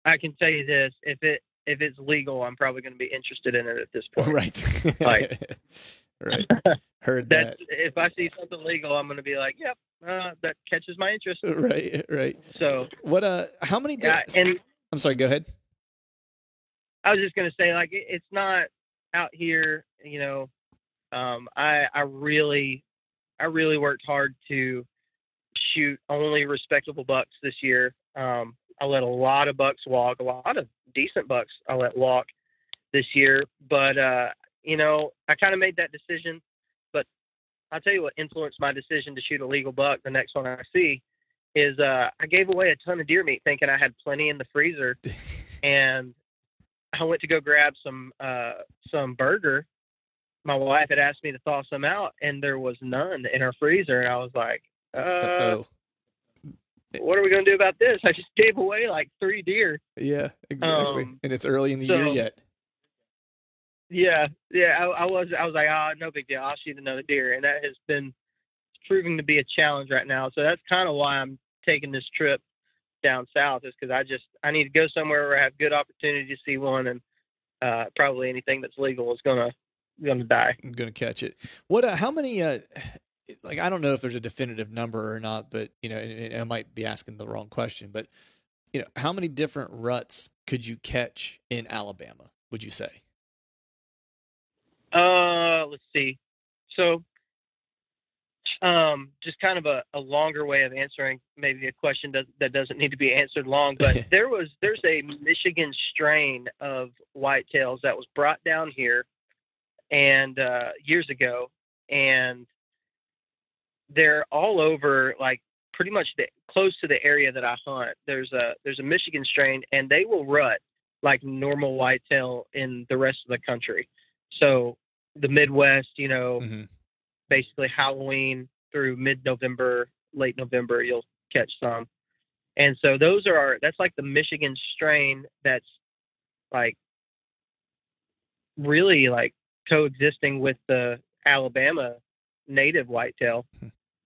I can tell you this: if it's legal, I'm probably going to be interested in it at this point. Right. Like, right. Heard that. If I see something legal, I'm going to be like, yep, that catches my interest. Right. So how many days? And I'm sorry, go ahead. I was just going to say, like, it's not out here, I really worked hard to shoot only respectable bucks this year. I let a lot of bucks walk, a lot of decent bucks I let walk this year. But, I kind of made that decision. But I'll tell you what influenced my decision to shoot a legal buck, the next one I see, is I gave away a ton of deer meat thinking I had plenty in the freezer. And I went to go grab some burger, my wife had asked me to thaw some out, and there was none in our freezer, and I was like, Oh, what are we going to do about this? I just gave away like 3 deer. yeah, exactly. And it's early in the year So yet. yeah, I was like, no big deal. I'll shoot another deer, and that has been proving to be a challenge right now. So that's kind of why I'm taking this trip down south, is because I need to go somewhere where I have good opportunity to see one, and probably anything that's legal is gonna die. I'm gonna catch it. How many? Like, I don't know if there's a definitive number or not, but I might be asking the wrong question. But how many different ruts could you catch in Alabama? Would you say? Let's see. So, just kind of a longer way of answering maybe a question that doesn't need to be answered long, but there's a Michigan strain of whitetails that was brought down here and years ago, and they're all over, like pretty much close to the area that I hunt. There's a Michigan strain, and they will rut like normal whitetail in the rest of the country. So the Midwest, Mm-hmm. basically Halloween through mid-November, late November, you'll catch some. And so that's like the Michigan strain that's like really like coexisting with the Alabama native whitetail.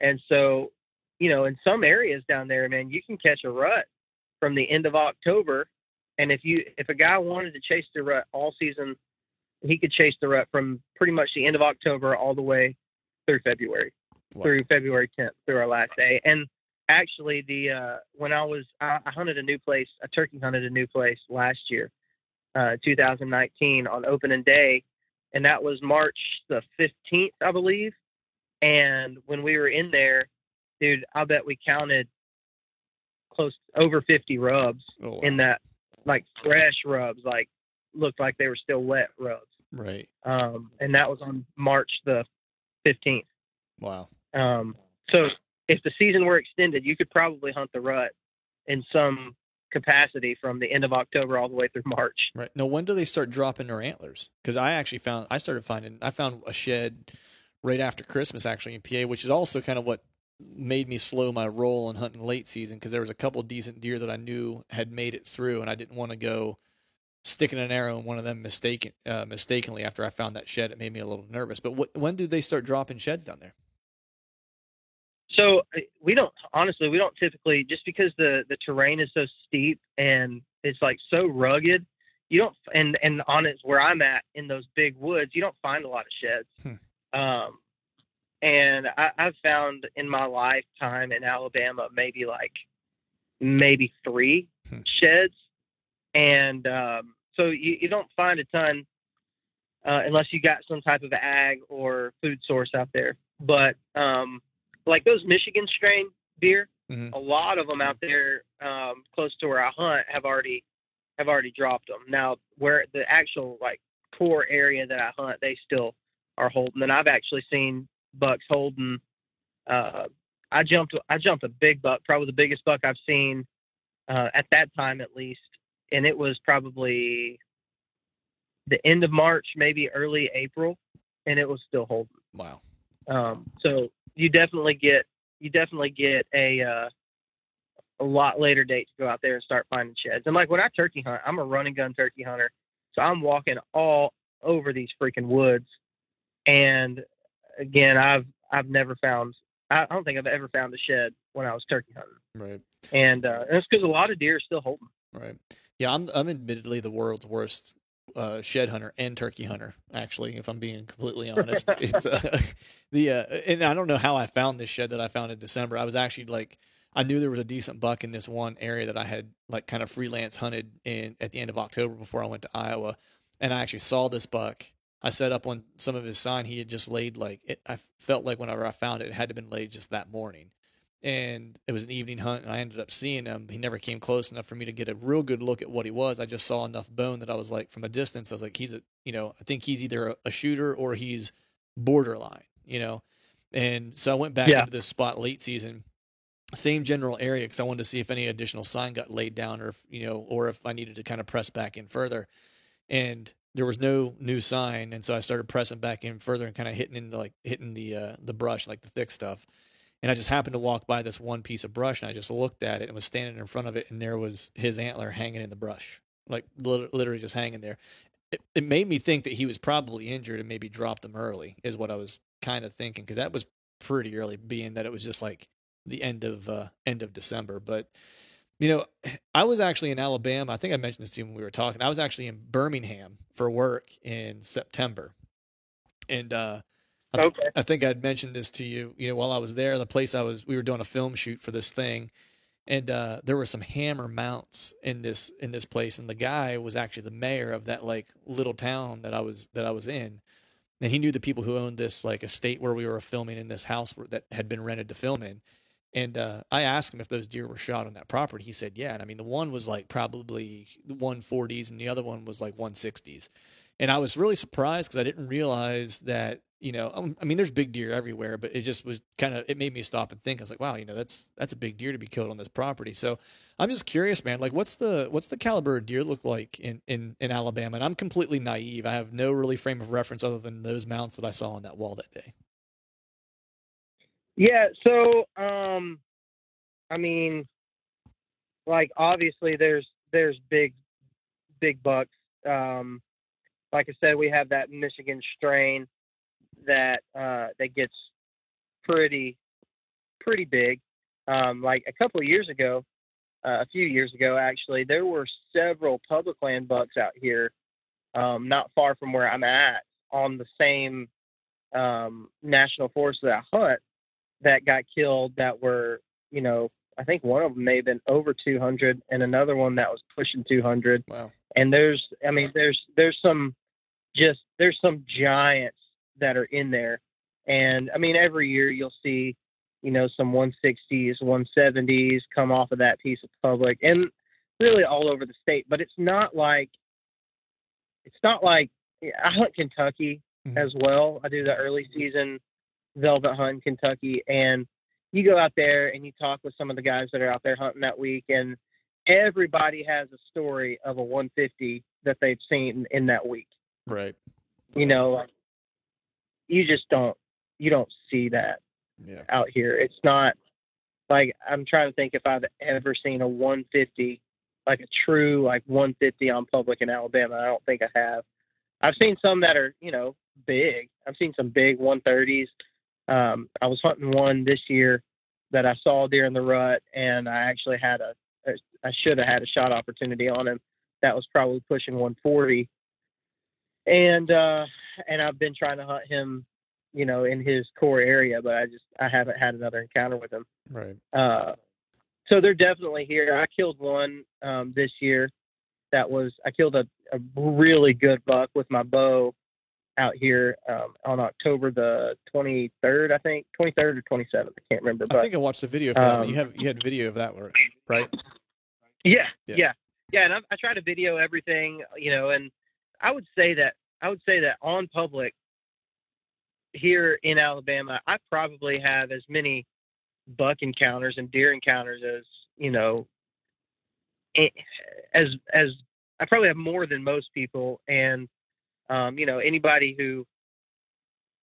And so, in some areas down there, man, you can catch a rut from the end of October. And if a guy wanted to chase the rut all season, he could chase the rut from pretty much the end of October all the way through February, through February 10th, through our last day. And actually, when I hunted a turkey hunted a new place last year, 2019 on opening day, and that was March the 15th, I believe. And when we were in there, dude, I bet we counted over 50 rubs in that, like fresh rubs, like looked like they were still wet rubs. Right. And that was on March the 15th. Wow. So if the season were extended, you could probably hunt the rut in some capacity from the end of October all the way through March. Right. Now, when do they start dropping their antlers? Because I found a shed right after Christmas, actually, in PA, which is also kind of what made me slow my roll on hunting late season, because there was a couple decent deer that I knew had made it through, and I didn't want to go sticking an arrow in one of them mistakenly after I found that shed. It made me a little nervous. But when do they start dropping sheds down there? So we don't typically, just because the terrain is so steep and it's like so rugged, you don't, and on it where I'm at in those big woods, you don't find a lot of sheds. And I've found in my lifetime in Alabama, maybe 3 sheds. And so you don't find a ton unless you got some type of ag or food source out there. But like those Michigan strain deer, a lot of them out there close to where I hunt have already dropped them. Now, where the actual like core area that I hunt, they still are holding. And I've actually seen bucks holding. I jumped a big buck, probably the biggest buck I've seen at that time at least, and it was probably the end of March, maybe early April, and it was still holding. Wow. So you definitely get a lot later date to go out there and start finding sheds. And like when I turkey hunt, I'm a run and gun turkey hunter, so I'm walking all over these freaking woods. And again, I've never found. I don't think I've ever found a shed when I was turkey hunting. Right. And it's because a lot of deer are still holding. Right. Yeah, I'm admittedly the world's worst shed hunter and turkey hunter, actually, if I'm being completely honest. It's and I don't know how I found this shed that I found in December. I was actually I knew there was a decent buck in this one area that I had like kind of freelance hunted at the end of October before I went to Iowa, and I actually saw this buck. I set up on some of his sign. He had just laid I felt like whenever I found it, it had to have been laid just that morning. And it was an evening hunt, and I ended up seeing him. He never came close enough for me to get a real good look at what he was. I just saw enough bone that I was like, from a distance, I was like, I think he's either a shooter or he's borderline, And so I went back into this spot late season, same general area, because I wanted to see if any additional sign got laid down, or if I needed to kind of press back in further. And there was no new sign, and so I started pressing back in further and kind of hitting the brush, like the thick stuff. And I just happened to walk by this one piece of brush, and I just looked at it and was standing in front of it, and there was his antler hanging in the brush, like literally just hanging there. It made me think that he was probably injured and maybe dropped him early, is what I was kind of thinking, because that was pretty early, being that it was just like the end of December. But I was actually in Alabama. I think I mentioned this to you when we were talking. I was actually in Birmingham for work in September, and Okay. I think I'd mentioned this to you. While I was there, we were doing a film shoot for this thing, and there were some hammer mounts in this place, and the guy was actually the mayor of that like little town that I was in, and he knew the people who owned this like estate where we were filming in this house that had been rented to film in. And I asked him if those deer were shot on that property. He said, yeah. And I mean, the one was like probably 140s and the other one was like 160s. And I was really surprised because I didn't realize that, I mean, there's big deer everywhere, but it just was it made me stop and think. I was like, wow, that's a big deer to be killed on this property. So I'm just curious, man, like what's the caliber of deer look like in Alabama? And I'm completely naive. I have no really frame of reference other than those mounts that I saw on that wall that day. Yeah. So, I mean, like obviously there's big bucks. Like I said, we have that Michigan strain that gets pretty big. Like a few years ago, actually, there were several public land bucks out here, not far from where I'm at, on the same national forest that I hunt, that got killed, that were, I think one of them may have been over 200 and another one that was pushing 200. Wow. And there's some giants that are in there. And I mean, every year you'll see, some 160s, 170s come off of that piece of public, and really all over the state. But it's not like I hunt Kentucky as well. I do the early season velvet hunt in Kentucky, and you go out there and you talk with some of the guys that are out there hunting that week, and everybody has a story of a 150 that they've seen in that week. Right. Like, you don't see that out here. It's not like, I'm trying to think if I've ever seen a 150, like a true like 150 on public in Alabama. I don't think I have. I've seen some that are, big. I've seen some big 130s. I was hunting one this year that I saw during the rut, and I actually I should have had a shot opportunity on him. That was probably pushing 140. And I've been trying to hunt him, in his core area, but I haven't had another encounter with him. Right. So they're definitely here. I killed one this year. I killed a really good buck with my bow out here on October the 23rd, I think, 23rd or 27th. I can't remember. But I think I watched the video for that. You had video of that, right? Yeah. And I try to video everything, and I would say that on public here in Alabama, I probably have as many buck encounters and deer encounters as I probably have more than most people. And anybody who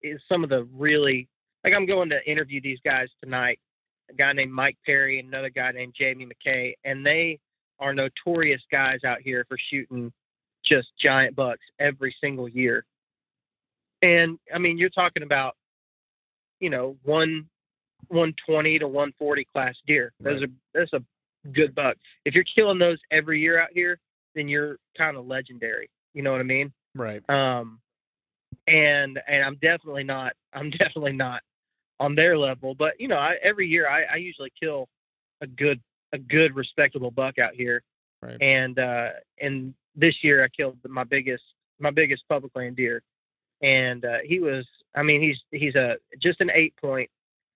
is some of the really, like, I'm going to interview these guys tonight, a guy named Mike Perry and another guy named Jamie McKay, and they are notorious guys out here for shooting just giant bucks every single year. And I mean, you're talking about, 120 to 140 class deer. That's a good buck. If you're killing those every year out here, then you're kind of legendary. You know what I mean? Right. And I'm definitely not on their level, but every year I usually kill a good respectable buck out here. Right. And this year I killed my biggest public land deer, and he's just an 8-point,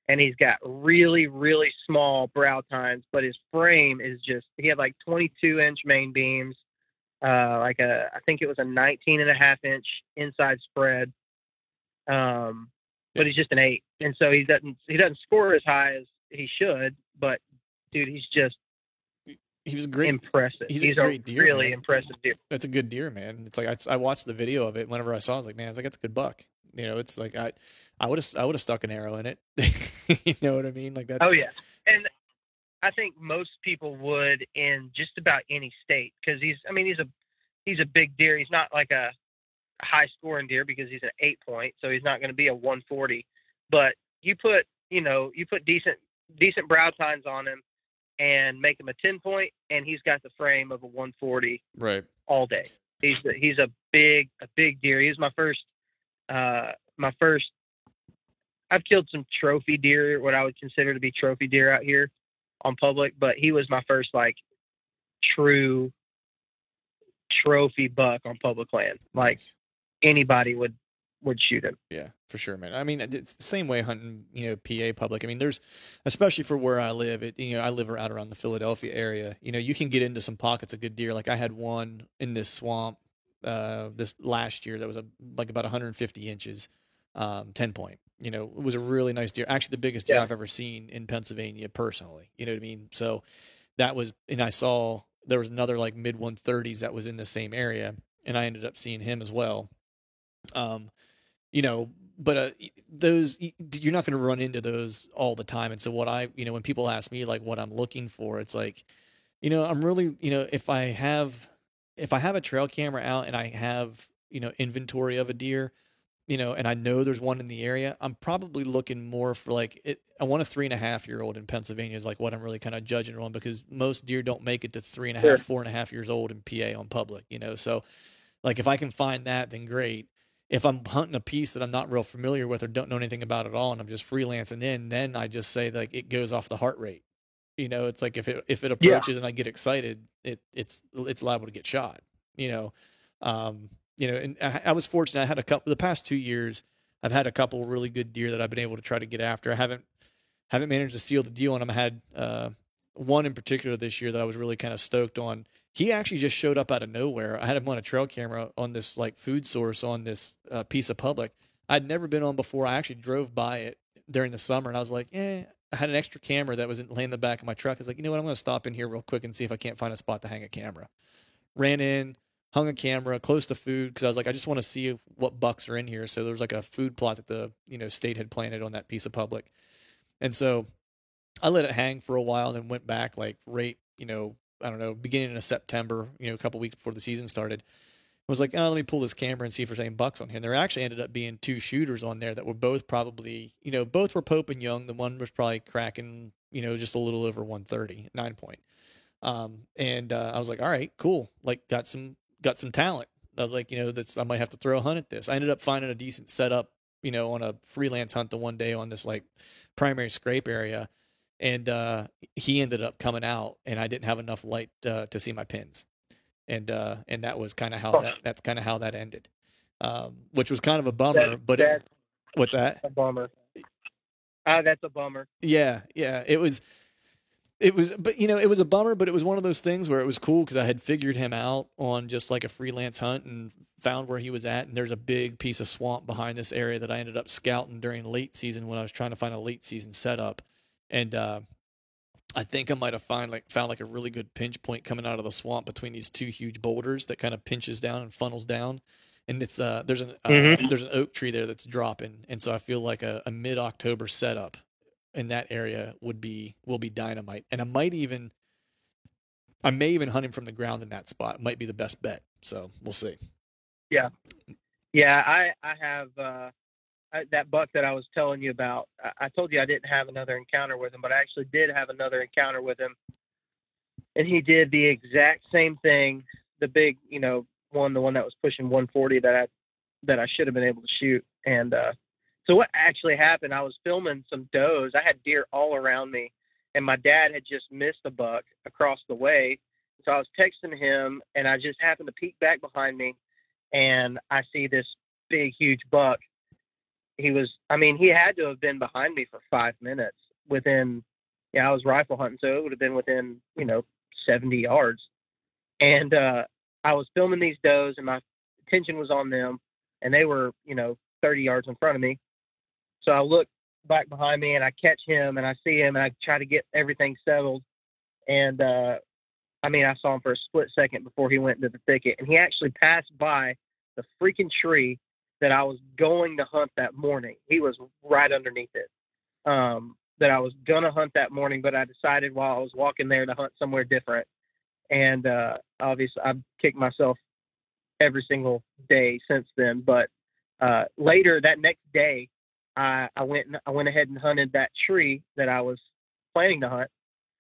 and he's got really, really small brow tines, but his frame is he had like 22-inch main beams, I think it was a 19.5-inch inside spread. But he's just an 8. And so he doesn't score as high as he should, but dude, he's just he was great. impressive. He's a great deer, really man. impressive deer. It's a good deer, man. It's like I watched the video of it. Whenever I saw it, I was like, man, it's like it's a good buck. It's like I would have stuck an arrow in it. You know what I mean? Like that's. Oh yeah, and I think most people would in just about any state because he's a big deer. He's not like a high scoring deer because he's an 8-point, so he's not going to be a 140. But you put decent brow tines on him and make him a 10-point, and he's got the frame of a 140 right all day. He's a big deer. He was my first. I've killed some trophy deer, what I would consider to be trophy deer out here on public, but he was my first like true trophy buck on public land. Like anybody would shoot him. Yeah, for sure, man. I mean, it's the same way hunting, PA public. I mean, there's, especially for where I live, I live out around the Philadelphia area. You can get into some pockets of good deer. Like I had one in this swamp this last year that was like about 150 inches, 10-point. It was a really nice deer. Actually, the biggest deer I've ever seen in Pennsylvania personally. You know what I mean? So that was, and I saw there was another like mid 130s that was in the same area, and I ended up seeing him as well. But those, you're not going to run into those all the time. And so when people ask me like what I'm looking for, it's like, I'm really, if I have a trail camera out and I have, inventory of a deer, and I know there's one in the area, I'm probably looking more for like it. I want a 3.5-year-old in Pennsylvania is like what I'm really kind of judging on, because most deer don't make it to 3.5, 4.5 years old in PA on public, so like if I can find that, then great. If I'm hunting a piece that I'm not real familiar with or don't know anything about at all, and I'm just freelancing then I just say like it goes off the heart rate. It's like if it approaches and I get excited, it's liable to get shot. And I was fortunate. I had the past 2 years, I've had a couple really good deer that I've been able to try to get after. I haven't managed to seal the deal on them. I had one in particular this year that I was really kind of stoked on. He actually just showed up out of nowhere. I had him on a trail camera on this like food source on this piece of public I'd never been on before. I actually drove by it during the summer, and I was like, I had an extra camera that was laying in the back of my truck. I was like, you know what? I'm going to stop in here real quick and see if I can't find a spot to hang a camera. Ran in, hung a camera close to food because I was like, I just want to see what bucks are in here. So there was like a food plot that the state had planted on that piece of public, and so I let it hang for a while and then went back like right, I don't know, beginning of September, a couple weeks before the season started. I was like, let me pull this camera and see if there's any bucks on here. And there actually ended up being 2 shooters on there that were both probably, both were Pope and Young. The one was probably cracking, just a little over 130, 9-point. And I was like, all right, cool. Like got some talent. I was like, I might have to throw a hunt at this. I ended up finding a decent setup, on a freelance hunt the one day on this like primary scrape area. And he ended up coming out, and I didn't have enough light to see my pins, and that was kind of how that's kind of how that ended, which was kind of a bummer. What's that? A bummer. That's a bummer. Yeah, it was, but it was a bummer, but it was one of those things where it was cool because I had figured him out on just like a freelance hunt and found where he was at, and there's a big piece of swamp behind this area that I ended up scouting during late season when I was trying to find a late season setup. And I think I might have found like a really good pinch point coming out of the swamp between these 2 huge boulders that kind of pinches down and funnels down. And it's there's an oak tree there that's dropping, and so I feel like a mid-October setup in that area will be dynamite. And I may even hunt him from the ground in that spot. It might be the best bet. So we'll see. Yeah. I have. That buck that I was telling you about, I told you I didn't have another encounter with him, but I actually did have another encounter with him. And he did the exact same thing. The big, the one that was pushing 140 that I should have been able to shoot. And so what actually happened, I was filming some does. I had deer all around me, and my dad had just missed a buck across the way. So I was texting him, and I just happened to peek back behind me, and I see this big, huge buck. He had to have been behind me for 5 minutes I was rifle hunting, so it would have been within, 70 yards. And I was filming these does, and my attention was on them, and they were, 30 yards in front of me. So I look back behind me, and I catch him, and I see him, and I try to get everything settled. And I I mean, I saw him for a split second before he went into the thicket, and he actually passed by the freaking tree that I was going to hunt that morning. He was right underneath it. That I was gonna hunt that morning, but I decided while I was walking there to hunt somewhere different. And obviously, I've kicked myself every single day since then. But later that next day, I went ahead and hunted that tree that I was planning to hunt,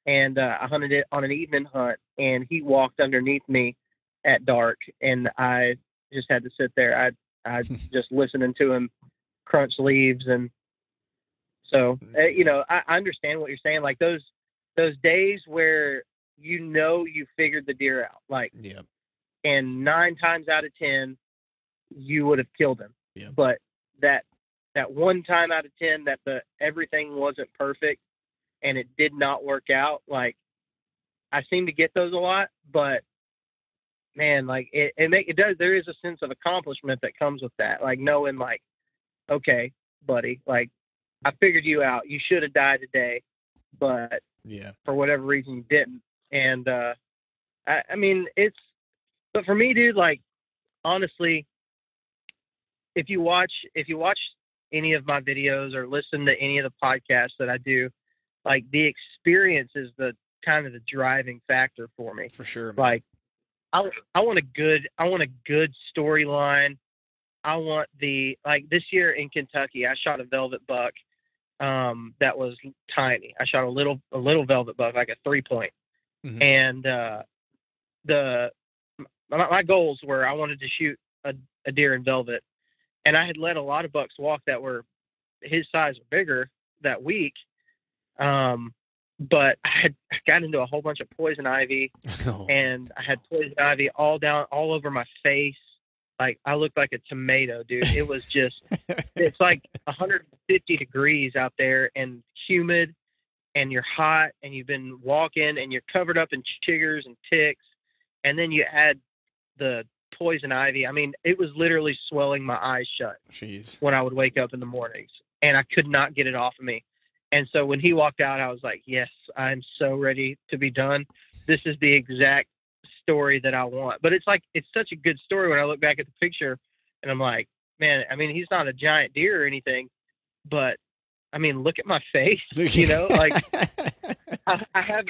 and I hunted it on an evening hunt. And he walked underneath me at dark, and I just had to sit there. I just listening to him crunch leaves. And so I understand what you're saying. Like those days where you figured the deer out, like, Yeah. and 9 times out of 10 you would have killed him. Yeah. But that 1 time out of 10 that everything wasn't perfect and it did not work out, like, I seem to get those a lot. But man, like it does. There is a sense of accomplishment that comes with that, like knowing, like, okay, buddy, like, I figured you out. You should have died today, but Yeah. for whatever reason you didn't. And I mean, but for me, dude, like, honestly, if you watch any of my videos or listen to any of the podcasts that I do, like, the experience is the kind of the driving factor for me. For sure, man. Like, I want a good storyline. I want like this year in Kentucky, I shot a velvet buck that was tiny. I shot a little velvet buck, like a 3-point. Mm-hmm. And my goals were I wanted to shoot a deer in velvet, and I had let a lot of bucks walk that were his size or bigger that week. But I got into a whole bunch of poison ivy, and I had poison ivy all over my face. Like, I looked like a tomato, dude. It was just, it's like 150 degrees out there and humid, and you're hot, and you've been walking, and you're covered up in chiggers and ticks. And then you add the poison ivy. I mean, it was literally swelling my eyes shut. Jeez. When I would wake up in the mornings, and I could not get it off of me. And so when he walked out, I was like, yes, I'm so ready to be done. This is the exact story that I want. But it's like, it's such a good story when I look back at the picture, and I'm like, man, I mean, he's not a giant deer or anything, but I mean, look at my face, like I have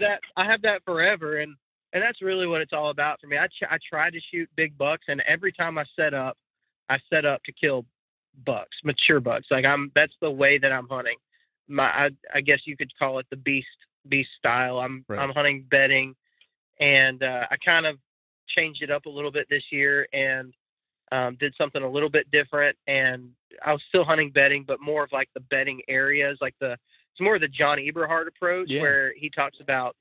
that forever. And that's really what it's all about for me. I try to shoot big bucks, and every time I set up to kill bucks, mature bucks. Like, that's the way that I'm hunting. I guess you could call it the beast style. I'm hunting bedding, and I kind of changed it up a little bit this year and did something a little bit different. And I was still hunting bedding, but more of like the bedding areas, like it's more of the John Eberhard approach, where he talks about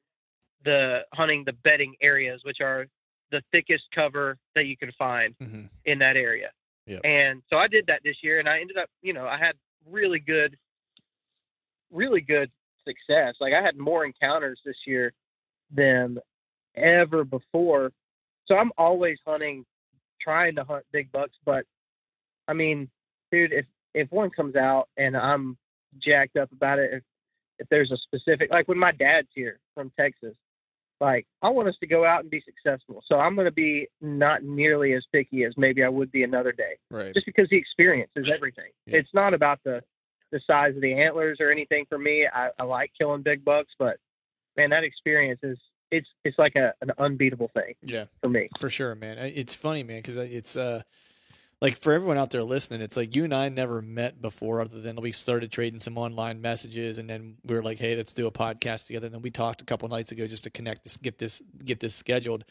hunting the bedding areas, which are the thickest cover that you can find in that area. Yep. And so I did that this year, and I ended up, I had really good success. Like, I had more encounters this year than ever before. So I'm always trying to hunt big bucks. But I mean, dude, if one comes out and I'm jacked up about it, if there's a specific, like when my dad's here from Texas, like, I want us to go out and be successful. So I'm going to be not nearly as picky as maybe I would be another day. Right. Just because the experience is everything. Yeah. It's not about the size of the antlers or anything for me. I like killing big bucks, but man, that experience it's like an unbeatable thing. Yeah, for me. For sure, man. It's funny, man, because it's like, for everyone out there listening, it's like you and I never met before, other than we started trading some online messages, and then we were like, hey, let's do a podcast together. And then we talked a couple nights ago just to connect this, get this scheduled.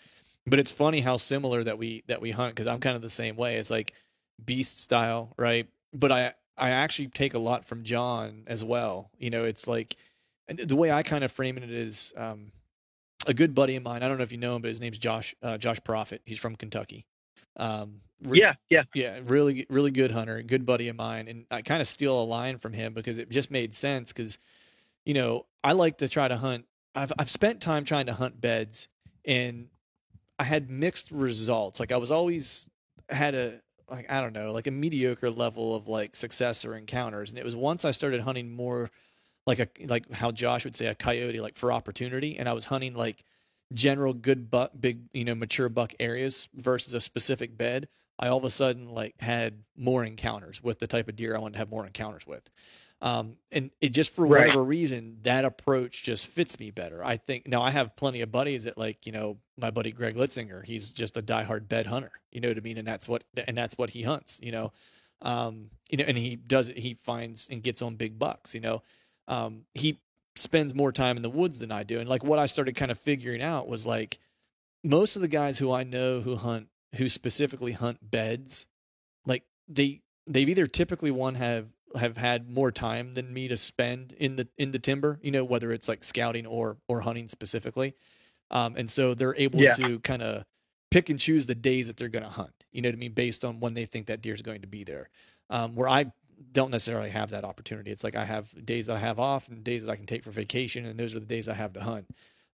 But it's funny how similar that we hunt, because I'm kind of the same way. It's like beast style, right? But I actually take a lot from John as well. It's like, the way I kind of frame it is, a good buddy of mine, I don't know if you know him, but his name's Josh Profit. He's from Kentucky. Yeah, really, really good hunter, good buddy of mine. And I kind of steal a line from him because it just made sense. Because, I like to try to hunt. I've spent time trying to hunt beds, and I had mixed results. Like, I was always had a mediocre level of like success or encounters. And it was once I started hunting more like how Josh would say, a coyote, like for opportunity. And I was hunting like general good buck, big, mature buck areas versus a specific bed, I all of a sudden like had more encounters with the type of deer I wanted to have more encounters with. And it just, for Right. whatever reason, that approach just fits me better. I think now I have plenty of buddies that like, my buddy Greg Litzinger, he's just a diehard bed hunter, you know what I mean? And that's what he hunts, and he finds and gets on big bucks, he spends more time in the woods than I do. And like what I started kind of figuring out was like most of the guys who I know who specifically hunt beds, like they've either typically have had more time than me to spend in the timber, whether it's like scouting or hunting specifically. And so they're able to kind of pick and choose the days that they're going to hunt, you know what I mean? Based on when they think that deer is going to be there. Where I don't necessarily have that opportunity. It's like I have days that I have off and days that I can take for vacation, and those are the days I have to hunt.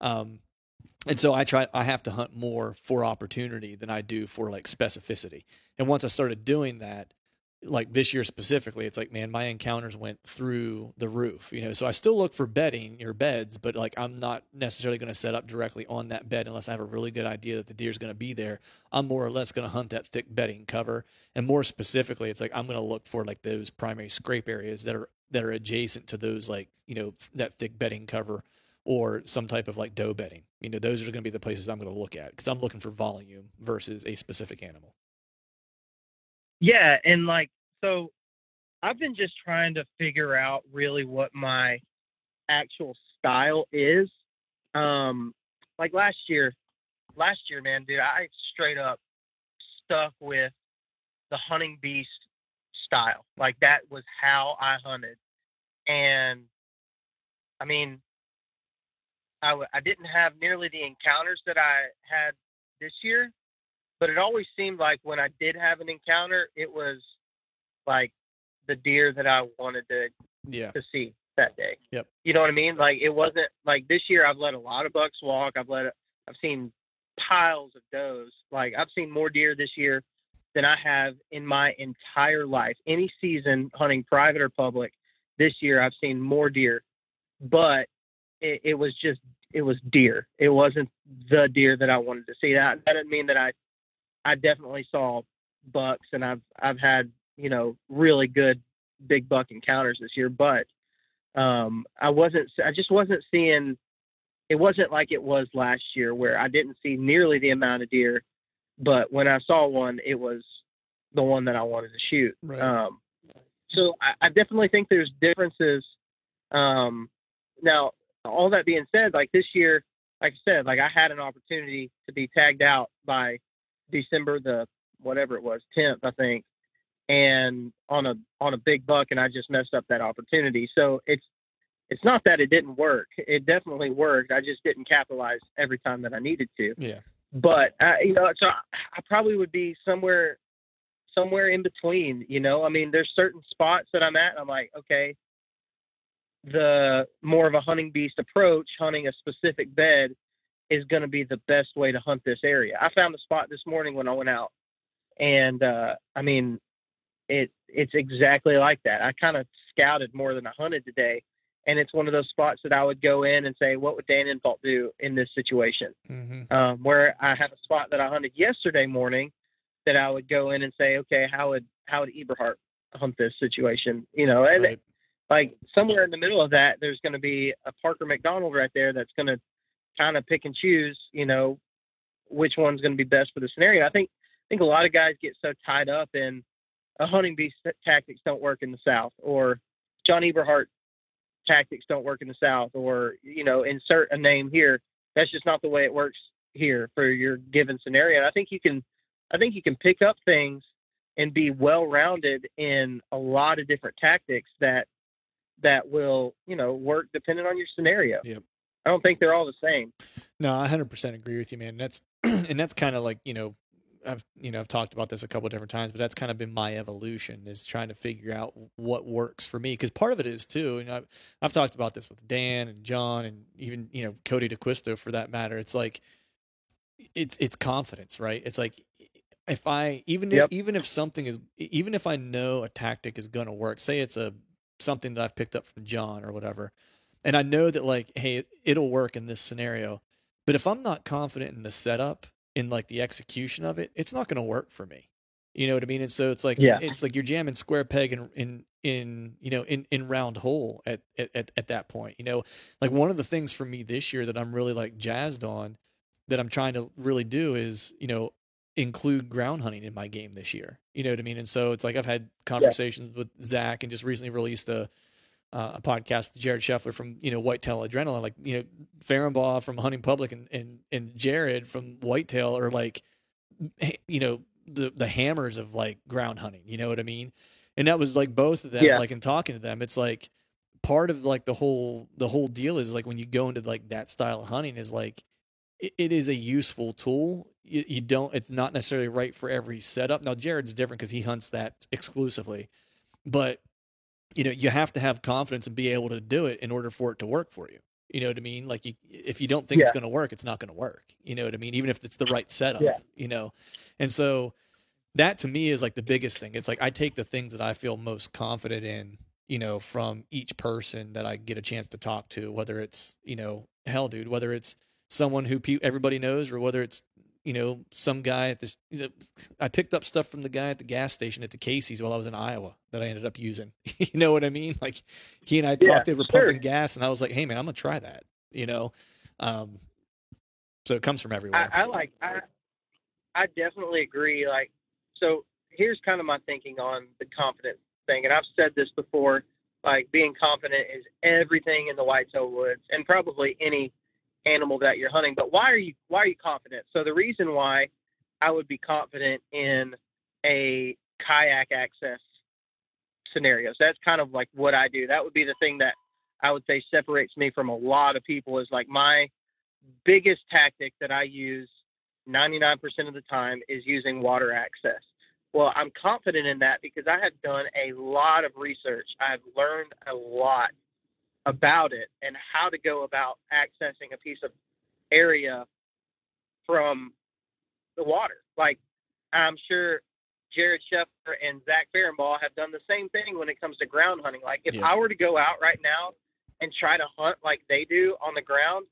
And so I have to hunt more for opportunity than I do for like specificity. And once I started doing that, like this year specifically, it's like, man, my encounters went through the roof, so I still look for bedding or beds, but like, I'm not necessarily going to set up directly on that bed unless I have a really good idea that the deer is going to be there. I'm more or less going to hunt that thick bedding cover. And more specifically, it's like, I'm going to look for like those primary scrape areas that are adjacent to those, like, that thick bedding cover or some type of like doe bedding. Those are going to be the places I'm going to look at because I'm looking for volume versus a specific animal. Yeah. And like, so I've been just trying to figure out really what my actual style is. Like last year, man, dude, I straight up stuck with the hunting beast style. Like that was how I hunted. And I mean, I didn't have nearly the encounters that I had this year, but it always seemed like when I did have an encounter, it was like the deer that I wanted to see that day. Yep. You know what I mean? Like it wasn't like this year I've let a lot of bucks walk. I've seen piles of does. Like I've seen more deer this year than I have in my entire life. Any season hunting private or public this year, I've seen more deer, but it was deer. It wasn't the deer that I wanted to see. That didn't mean that I definitely saw bucks and I've had, really good big buck encounters this year, but I just wasn't seeing, it wasn't like it was last year where I didn't see nearly the amount of deer, but when I saw one, it was the one that I wanted to shoot. Right. So I definitely think there's differences. Now, all that being said, like this year, like I said, like I had an opportunity to be tagged out by December the whatever it was 10th, I think, and on a big buck, and I just messed up that opportunity. So it's not that it didn't work. It definitely worked. I just didn't capitalize every time that I needed to. Yeah. But so I probably would be somewhere in between. I mean, there's certain spots that I'm at, and I'm like, okay, the more of a hunting beast approach, hunting a specific bed is going to be the best way to hunt this area. I found the spot this morning when I went out, and I mean, it's exactly like that. I kind of scouted more than I hunted today, and it's one of those spots that I would go in and say, what would Dan Infalt do in this situation? Mm-hmm. Where I have a spot that I hunted yesterday morning that I would go in and say, okay, how would Eberhart hunt this situation? And right. Like somewhere in the middle of that, there's going to be a Parker McDonald right there that's going to kind of pick and choose, which one's going to be best for the scenario. I think a lot of guys get so tied up in a hunting beast tactics don't work in the South, or John Eberhart tactics don't work in the South, or, insert a name here. That's just not the way it works here for your given scenario. And I think you can pick up things and be well-rounded in a lot of different tactics that will, work depending on your scenario. Yep. I don't think they're all the same. No, I 100% agree with you, man. That's kind of like, I've talked about this a couple of different times, but that's kind of been my evolution, is trying to figure out what works for me. Cause part of it is too, I've talked about this with Dan and John and even, Cody DeQuisto for that matter. It's like, it's confidence, right? It's like, if I, even if I know a tactic is going to work, say it's something that I've picked up from John or whatever, and I know that like, hey, it'll work in this scenario, But if I'm not confident in the setup, in like the execution of it, it's not going to work for me. You know what I mean? And so Yeah. it's like you're jamming square peg in you know in round hole at that point. You know, like one of the things for me this year that I'm really like jazzed on, that I'm trying to really do is, you know, include ground hunting in my game this year. You know what I mean? And so it's like I've had Yeah. conversations with Zach and just recently released a podcast with Jared Scheffler from, you know, Whitetail Adrenaline. Like, you know, Farrenbaugh from Hunting Public and Jared from Whitetail are like, you know, the hammers of like ground hunting. You know what I mean? And that was like both of them. Yeah. Like in talking to them, it's like part of like the whole deal is like when you go into like that style of hunting is like it is a useful tool. You don't. It's not necessarily right for every setup. Now Jared's different because he hunts that exclusively, but you know, you have to have confidence and be able to do it in order for it to work for you. You know what I mean? Like if you don't think it's going to work, it's not going to work. You know what I mean? Even if it's the right setup, you know? And so that to me is like the biggest thing. It's like, I take the things that I feel most confident in, you know, from each person that I get a chance to talk to, whether it's, you know, hell, dude, whether it's someone who everybody knows or whether it's, you know, some guy at this, you know, I picked up stuff from the guy at the gas station at the Casey's while I was in Iowa that I ended up using. You know what I mean? Like he and I talked over pumping gas and I was like, hey man, I'm going to try that, you know? So it comes from everywhere. I definitely agree. Like, so here's kind of my thinking on the confidence thing. And I've said this before, like being confident is everything in the whitetail woods and probably any animal that you're hunting. But why are you confident? So the reason why I would be confident in a kayak access scenario, so that's kind of like what I do. That would be the thing that I would say separates me from a lot of people, is like my biggest tactic that I use 99% of the time is using water access. Well, I'm confident in that because I have done a lot of research. I've learned a lot about it and how to go about accessing a piece of area from the water. Like, I'm sure Jared Scheffler and Zach Farrenbaugh have done the same thing when it comes to ground hunting. Like, if I were to go out right now and try to hunt like they do on the ground,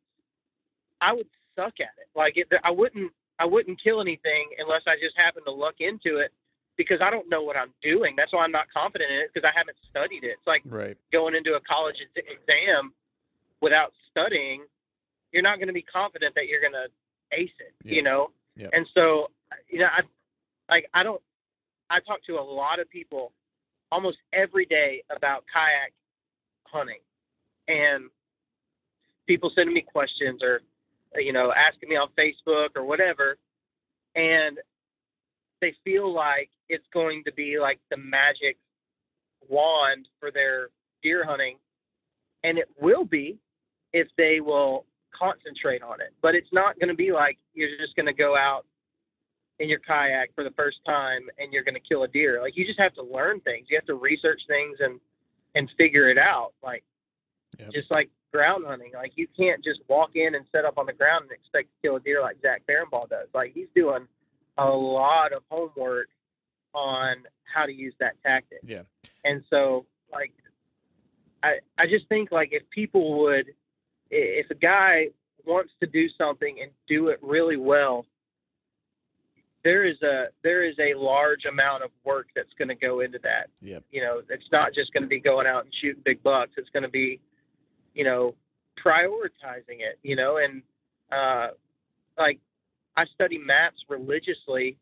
I would suck at it. Like, I wouldn't kill anything unless I just happened to luck into it, because I don't know what I'm doing. That's why I'm not confident in it, because I haven't studied it. It's like going into a college exam without studying. You're not going to be confident that you're going to ace it, you know? Yeah. And so, you know, I talk to a lot of people almost every day about kayak hunting, and people sending me questions or, you know, asking me on Facebook or whatever. And they feel like it's going to be like the magic wand for their deer hunting. And it will be if they will concentrate on it. But it's not going to be like you're just going to go out in your kayak for the first time and you're going to kill a deer. Like, you just have to learn things. You have to research things and figure it out. Like, just like ground hunting. Like, you can't just walk in and set up on the ground and expect to kill a deer like Zach Farrenbaugh does. Like, he's doing a lot of homework on how to use that tactic. Yeah. And so, like, I just think, like, if a guy wants to do something and do it really well, there is a large amount of work that's going to go into that. Yep. You know, it's not just going to be going out and shooting big bucks. It's going to be, you know, prioritizing it, you know, and like, I study maps religiously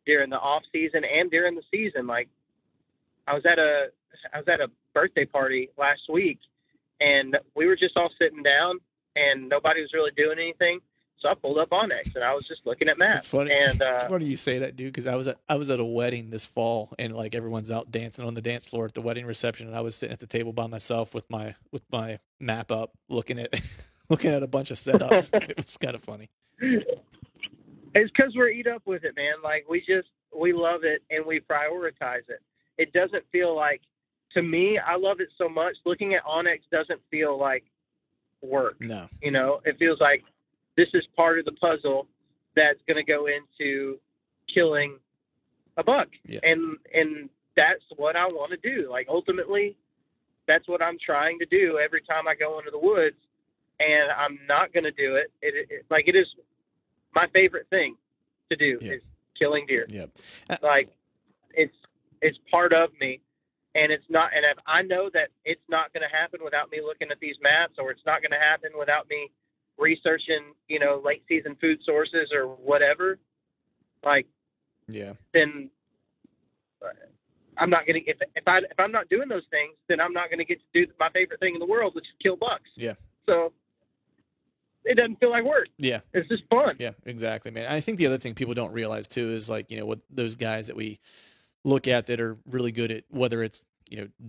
during the off season and during the season. Like, I was at a birthday party last week, and we were just all sitting down and nobody was really doing anything. So I pulled up onX and I was just looking at maps. It's funny. And it's funny you say that, dude, because I was at a wedding this fall, and like everyone's out dancing on the dance floor at the wedding reception, and I was sitting at the table by myself with my map up, looking at a bunch of setups. It was kind of funny. It's because we're eat up with it, man. Like, we love it and we prioritize it. It doesn't feel like, to me, I love it so much. Looking at onX doesn't feel like work. No. You know, it feels like this is part of the puzzle that's going to go into killing a buck. Yeah. And that's what I want to do. Like, ultimately, that's what I'm trying to do every time I go into the woods. and I'm not going to do it. It is my favorite thing to do is killing deer. Yep. Like it's part of me, and it's not. And if I know that it's not going to happen without me looking at these maps, or it's not going to happen without me researching, late season food sources or whatever, then I'm not going to. If I'm not doing those things, then I'm not going to get to do my favorite thing in the world, which is kill bucks. Yeah. So it doesn't feel like work. Yeah. It's just fun. Yeah, exactly, man. I think the other thing people don't realize too is what those guys that we look at that are really good at, whether it's,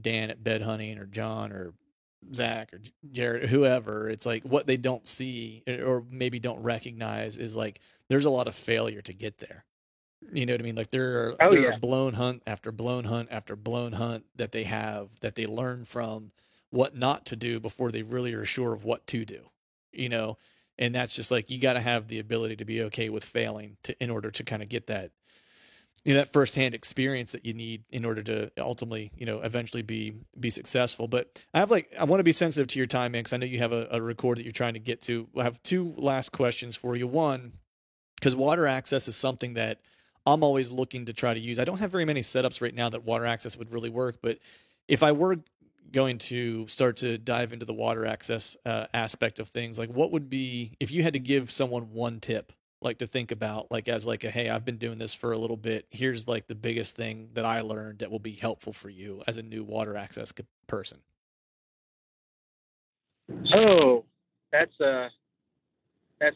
Dan at bed hunting or John or Zach or Jared, whoever, it's like what they don't see or maybe don't recognize is there's a lot of failure to get there. You know what I mean? There are blown hunt after blown hunt after blown hunt that they have, that they learn from what not to do before they really are sure of what to do, and that's just you got to have the ability to be okay with failing in order to kind of get that, that firsthand experience that you need in order to ultimately, eventually be successful. But I want to be sensitive to your time, man, because I know you have a record that you're trying to get to. I have two last questions for you. One, because water access is something that I'm always looking to try to use. I don't have very many setups right now that water access would really work, but if I were going to start to dive into the water access aspect of things, what would be, if you had to give someone one tip, to think about, as hey, I've been doing this for a little bit, here's the biggest thing that I learned that will be helpful for you as a new water access person? Oh, that's a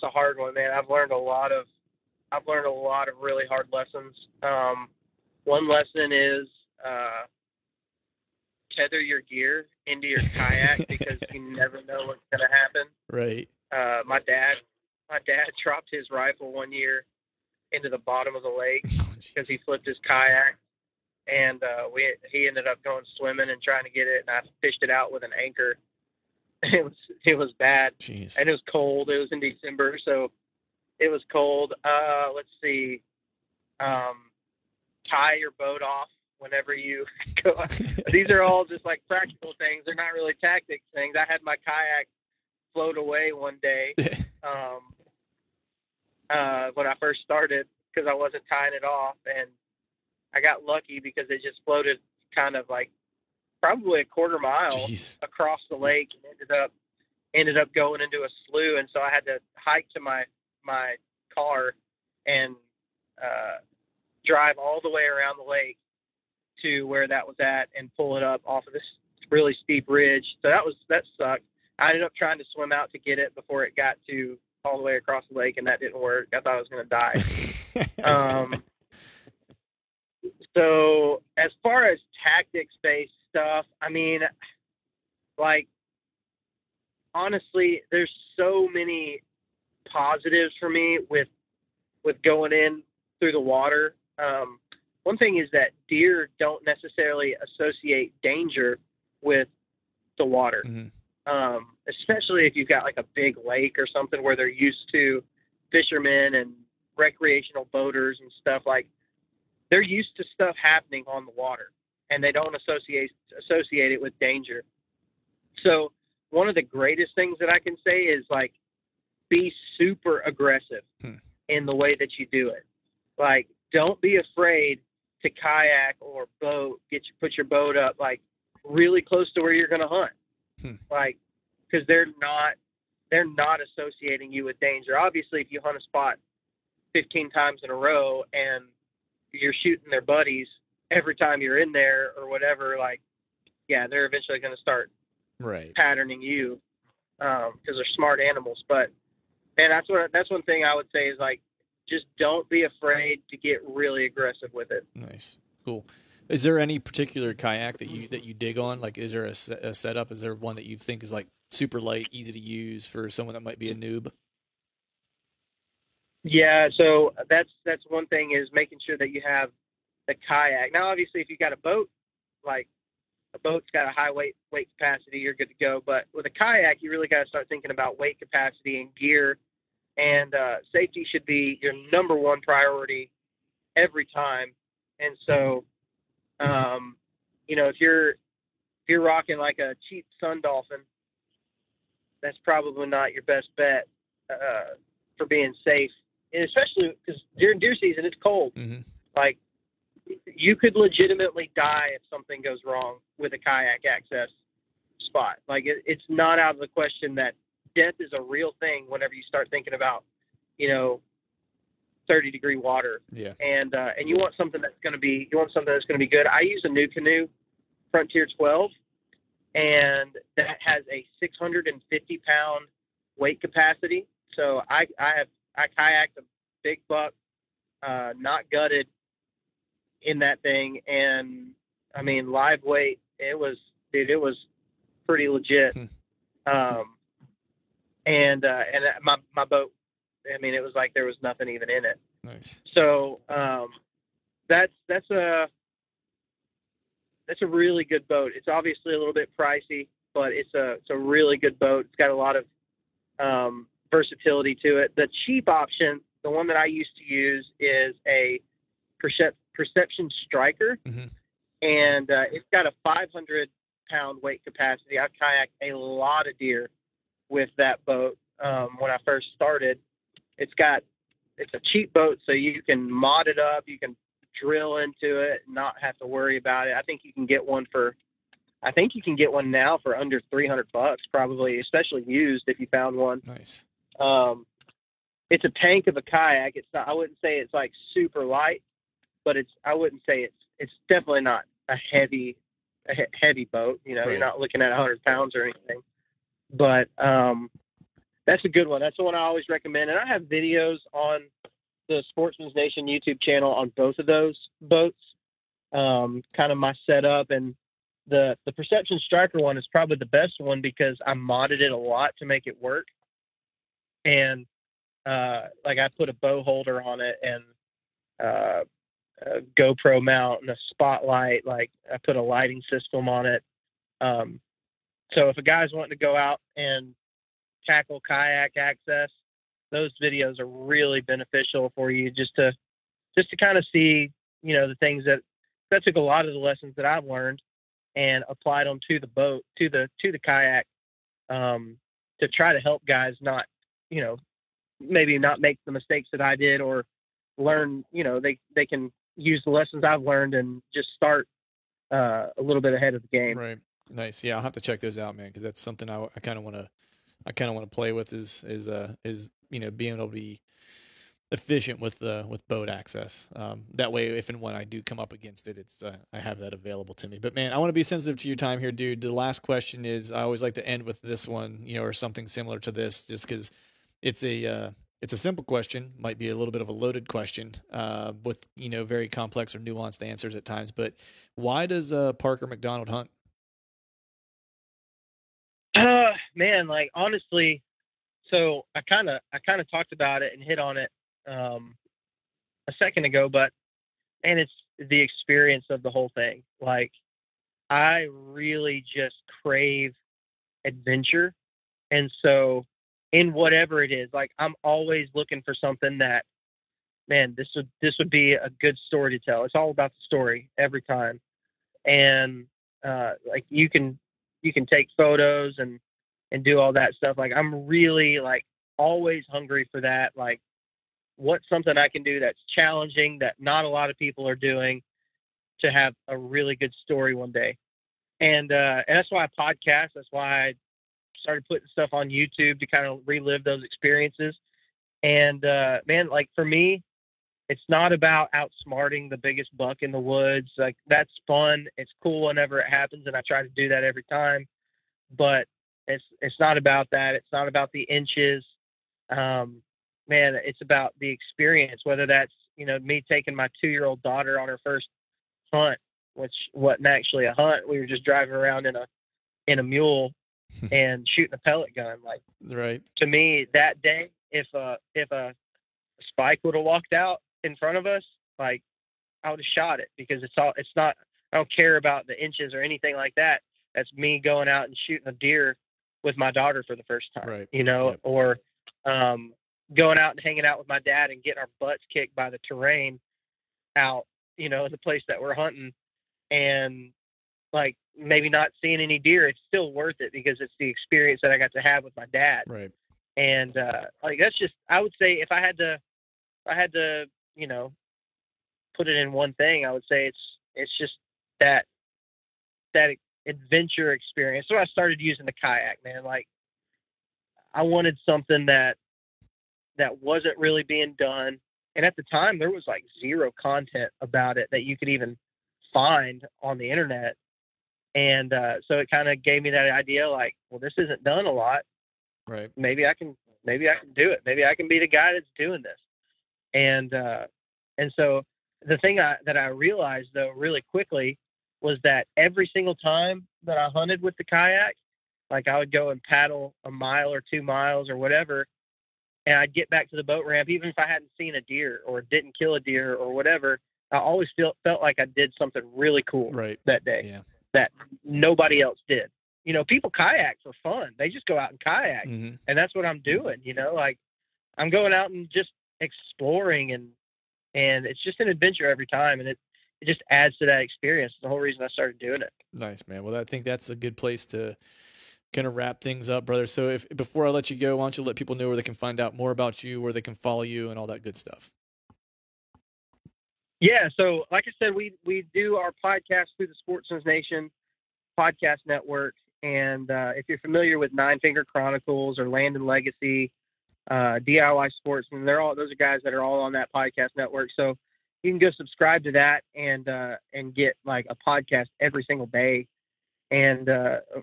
hard one, man. I've learned a lot of really hard lessons. One lesson is tether your gear into your kayak because you never know what's going to happen. Right. My dad dropped his rifle one year into the bottom of the lake because he flipped his kayak, and he ended up going swimming and trying to get it, and I fished it out with an anchor. It was bad. Jeez. And it was cold. It was in December, so it was cold. Let's see. Tie your boat off whenever you go. These are all just practical things. They're not really tactics things. I had my kayak float away one day when I first started because I wasn't tying it off, and I got lucky because it just floated kind of probably a quarter mile across the lake and ended up going into a slough, and so I had to hike to my car and drive all the way around the lake to where that was at and pull it up off of this really steep ridge. So that sucked. I ended up trying to swim out to get it before it got to all the way across the lake, and that didn't work. I thought I was going to die. So as far as tactics-based stuff, I mean, honestly, there's so many positives for me with going in through the water. One thing is that deer don't necessarily associate danger with the water. Mm-hmm. Especially if you've got a big lake or something where they're used to fishermen and recreational boaters and stuff. They're used to stuff happening on the water, and they don't associate it with danger. So one of the greatest things that I can say is be super aggressive in the way that you do it. Don't be afraid to kayak or boat, put your boat up really close to where you're going to hunt. Because they're not associating you with danger. Obviously, if you hunt a spot 15 times in a row and you're shooting their buddies every time you're in there or whatever, they're eventually going to start patterning you because they're smart animals. But man, that's one thing I would say is just don't be afraid to get really aggressive with it. Nice, cool. Is there any particular kayak that you dig on? Is there a setup? Is there one that you think is super light, easy to use for someone that might be a noob? Yeah, so that's one thing is making sure that you have the kayak. Now, obviously, if you got a boat, a boat's got a high weight capacity, you're good to go. But with a kayak, you really got to start thinking about weight capacity and gear, and safety should be your number one priority every time. And so, if you're rocking a cheap Sun Dolphin, that's probably not your best bet for being safe, and especially because during deer season it's cold. Mm-hmm. Like, you could legitimately die if something goes wrong with a kayak access spot. Like, it's not out of the question that death is a real thing whenever you start thinking about, 30-degree water. Yeah. And you want something that's going to be good. I use a new canoe, Frontier 12, and that has a 650-pound weight capacity. So I kayaked a big buck, not gutted, in that thing, and I mean, live weight, it was pretty legit. And my boat, I mean, it was like there was nothing even in it. Nice. So that's a really good boat. It's obviously a little bit pricey, but it's a really good boat. It's got a lot of versatility to it. The cheap option, the one that I used to use, is a Perception Striker, mm-hmm. and it's got a 500-pound weight capacity. I've kayaked a lot of deer with that boat. When I first started, it's a cheap boat, so you can mod it up, you can drill into it, and not have to worry about it. I think you can get one now for under $300, probably, especially used if you found one. Nice. It's a tank of a kayak. It's not. I wouldn't say it's like super light, but I wouldn't say it's definitely not a heavy boat. Right. You're not looking at 100 pounds or anything. But that's a good one. That's the one I always recommend. And I have videos on the Sportsman's Nation YouTube channel on both of those boats, kind of my setup. And the Perception Striker one is probably the best one because I modded it a lot to make it work. And like, I put a bow holder on it and a GoPro mount and a spotlight. Like, I put a lighting system on it. So if a guy's wanting to go out and tackle kayak access, those videos are really beneficial for you, just to kind of see, the things that took a lot of the lessons that I've learned and applied them to the boat, to the kayak, to try to help guys not, maybe not make the mistakes that I did, or learn, they can use the lessons I've learned and just start a little bit ahead of the game. Right. Nice. Yeah, I'll have to check those out, man, because that's something I kind of want to play with is being able to be efficient with boat access. That way, if and when I do come up against it, it's I have that available to me. But man, I want to be sensitive to your time here, dude. The last question is, I always like to end with this one, or something similar to this, just because it's a simple question, might be a little bit of a loaded question, with very complex or nuanced answers at times. But why does Parker McDonald hunt? Man, like, honestly, so I kind of talked about it and hit on it a second ago, and it's the experience of the whole thing. Like, I really just crave adventure, and so in whatever it is, like, I'm always looking for something that, man, this would be a good story to tell. It's all about the story every time, and like, you can take photos and do all that stuff. Like, I'm really, like, always hungry for that. Like, what's something I can do that's challenging, that not a lot of people are doing, to have a really good story one day. And that's why I podcast. That's why I started putting stuff on YouTube to kind of relive those experiences. And man, like, for me, it's not about outsmarting the biggest buck in the woods. Like, that's fun. It's cool whenever it happens, and I try to do that every time. But it's not about that. It's not about the inches. Man, it's about the experience, whether that's, me taking my 2-year-old daughter on her first hunt, which wasn't actually a hunt. We were just driving around in a mule and shooting a pellet gun. Like, right. To me, that day, if a spike would have walked out in front of us, like, I would have shot it, because it's not, I don't care about the inches or anything like that. That's me going out and shooting a deer with my daughter for the first time, right. Yep. Or going out and hanging out with my dad and getting our butts kicked by the terrain out, in the place that we're hunting. And, like, maybe not seeing any deer, it's still worth it because it's the experience that I got to have with my dad. Right. And like that's just, I would say if I had to, put it in one thing, I would say it's just that adventure experience. So I started using the kayak, man. Like I wanted something that wasn't really being done. And at the time there was like zero content about it that you could even find on the internet. And so it kind of gave me that idea, like, well, this isn't done a lot. Right. Maybe I can do it. Maybe I can be the guy that's doing this. And so the thing that I realized though really quickly was that every single time that I hunted with the kayak, like I would go and paddle a mile or 2 miles or whatever, and I'd get back to the boat ramp, even if I hadn't seen a deer or didn't kill a deer or whatever, I always felt like I did something really cool that day that nobody else did. People kayak for fun. They just go out and kayak. Mm-hmm. And that's what I'm doing, like I'm going out and just exploring and it's just an adventure every time. And it just adds to that experience. It's the whole reason I started doing it. Nice, man. Well, I think that's a good place to kind of wrap things up, brother. So before I let you go, why don't you let people know where they can find out more about you, where they can follow you and all that good stuff? Yeah. So like I said, we do our podcast through the Sportsman's Nation podcast network. And if you're familiar with Nine Finger Chronicles or Land and Legacy, DIY Sportsman, those are guys that are all on that podcast network. So you can go subscribe to that and get like a podcast every single day and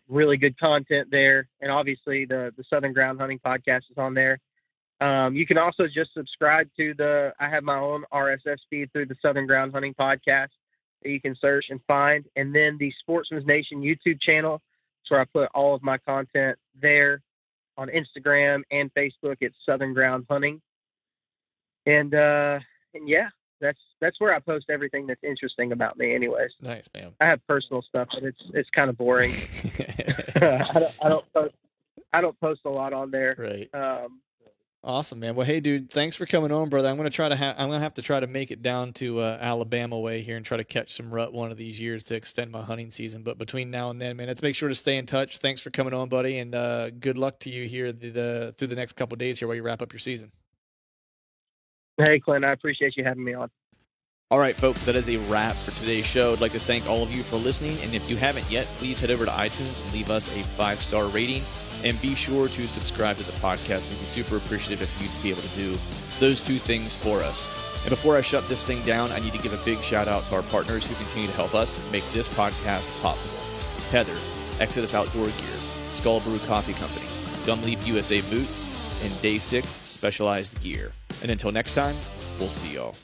really good content there. And obviously the Southern Ground Hunting podcast is on there. You can also just subscribe to I have my own RSS feed through the Southern Ground Hunting podcast that you can search and find. And then the Sportsman's Nation YouTube channel. That's where I put all of my content there. On Instagram and Facebook, it's Southern Ground Hunting. And yeah, that's where I post everything that's interesting about me anyways. Nice, man. I have personal stuff, but it's kind of boring. I don't post a lot on there. Right. Awesome, man. Well, hey, dude, thanks for coming on, brother. I'm gonna have to try to make it down to Alabama way here and try to catch some rut one of these years to extend my hunting season. But between now and then, man, let's make sure to stay in touch. Thanks for coming on, buddy, and good luck to you here through the next couple of days here while you wrap up your season. Hey, Clint, I appreciate you having me on. All right, folks, that is a wrap for today's show. I'd like to thank all of you for listening, and if you haven't yet, please head over to iTunes and leave us a 5-star rating. And be sure to subscribe to the podcast. We'd be super appreciative if you'd be able to do those two things for us. And before I shut this thing down, I need to give a big shout out to our partners who continue to help us make this podcast possible. Tether, Exodus Outdoor Gear, Skull Brew Coffee Company, Gumleaf USA Boots, and Day 6 Specialized Gear. And until next time, we'll see y'all.